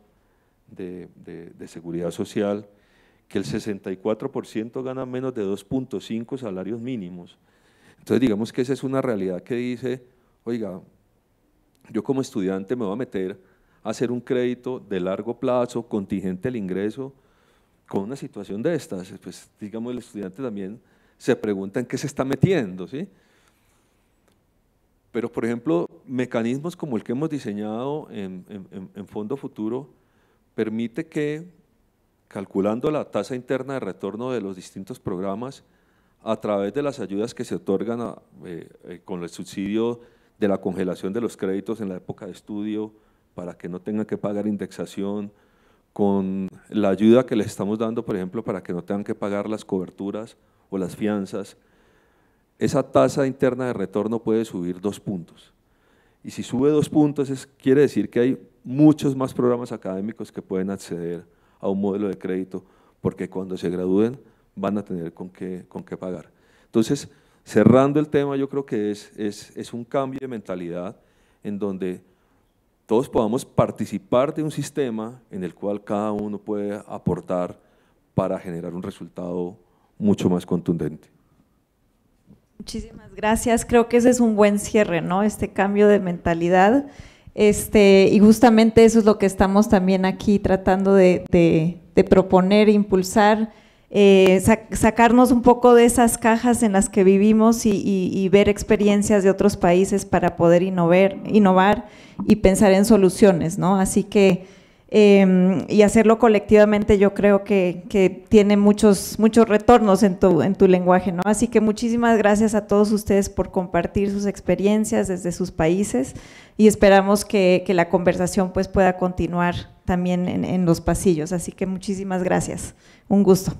de seguridad social, que el 64% gana menos de 2.5 salarios mínimos. Entonces digamos que esa es una realidad que dice, oiga, yo como estudiante me voy a meter a hacer un crédito de largo plazo, contingente al ingreso, con una situación de estas, pues digamos el estudiante también se pregunta en qué se está metiendo, ¿sí? Pero por ejemplo, mecanismos como el que hemos diseñado en Fondo Futuro permite que, calculando la tasa interna de retorno de los distintos programas, a través de las ayudas que se otorgan con el subsidio de la congelación de los créditos en la época de estudio, para que no tengan que pagar indexación, con la ayuda que les estamos dando, por ejemplo, para que no tengan que pagar las coberturas o las fianzas, esa tasa interna de retorno puede subir 2 puntos. Y si sube 2 puntos, quiere decir que hay muchos más programas académicos que pueden acceder a un modelo de crédito, porque cuando se gradúen van a tener con qué pagar. Entonces, cerrando el tema, yo creo que es un cambio de mentalidad en donde todos podamos participar de un sistema en el cual cada uno puede aportar para generar un resultado mucho más contundente. Muchísimas gracias, creo que ese es un buen cierre, ¿no? Este cambio de mentalidad, y justamente eso es lo que estamos también aquí tratando de proponer, impulsar, sacarnos un poco de esas cajas en las que vivimos y ver experiencias de otros países para poder innovar y pensar en soluciones, ¿no? Así que, y hacerlo colectivamente yo creo que tiene muchos retornos en tu lenguaje, ¿no? Así que muchísimas gracias a todos ustedes por compartir sus experiencias desde sus países y esperamos que la conversación pues pueda continuar también en los pasillos, así que muchísimas gracias, un gusto.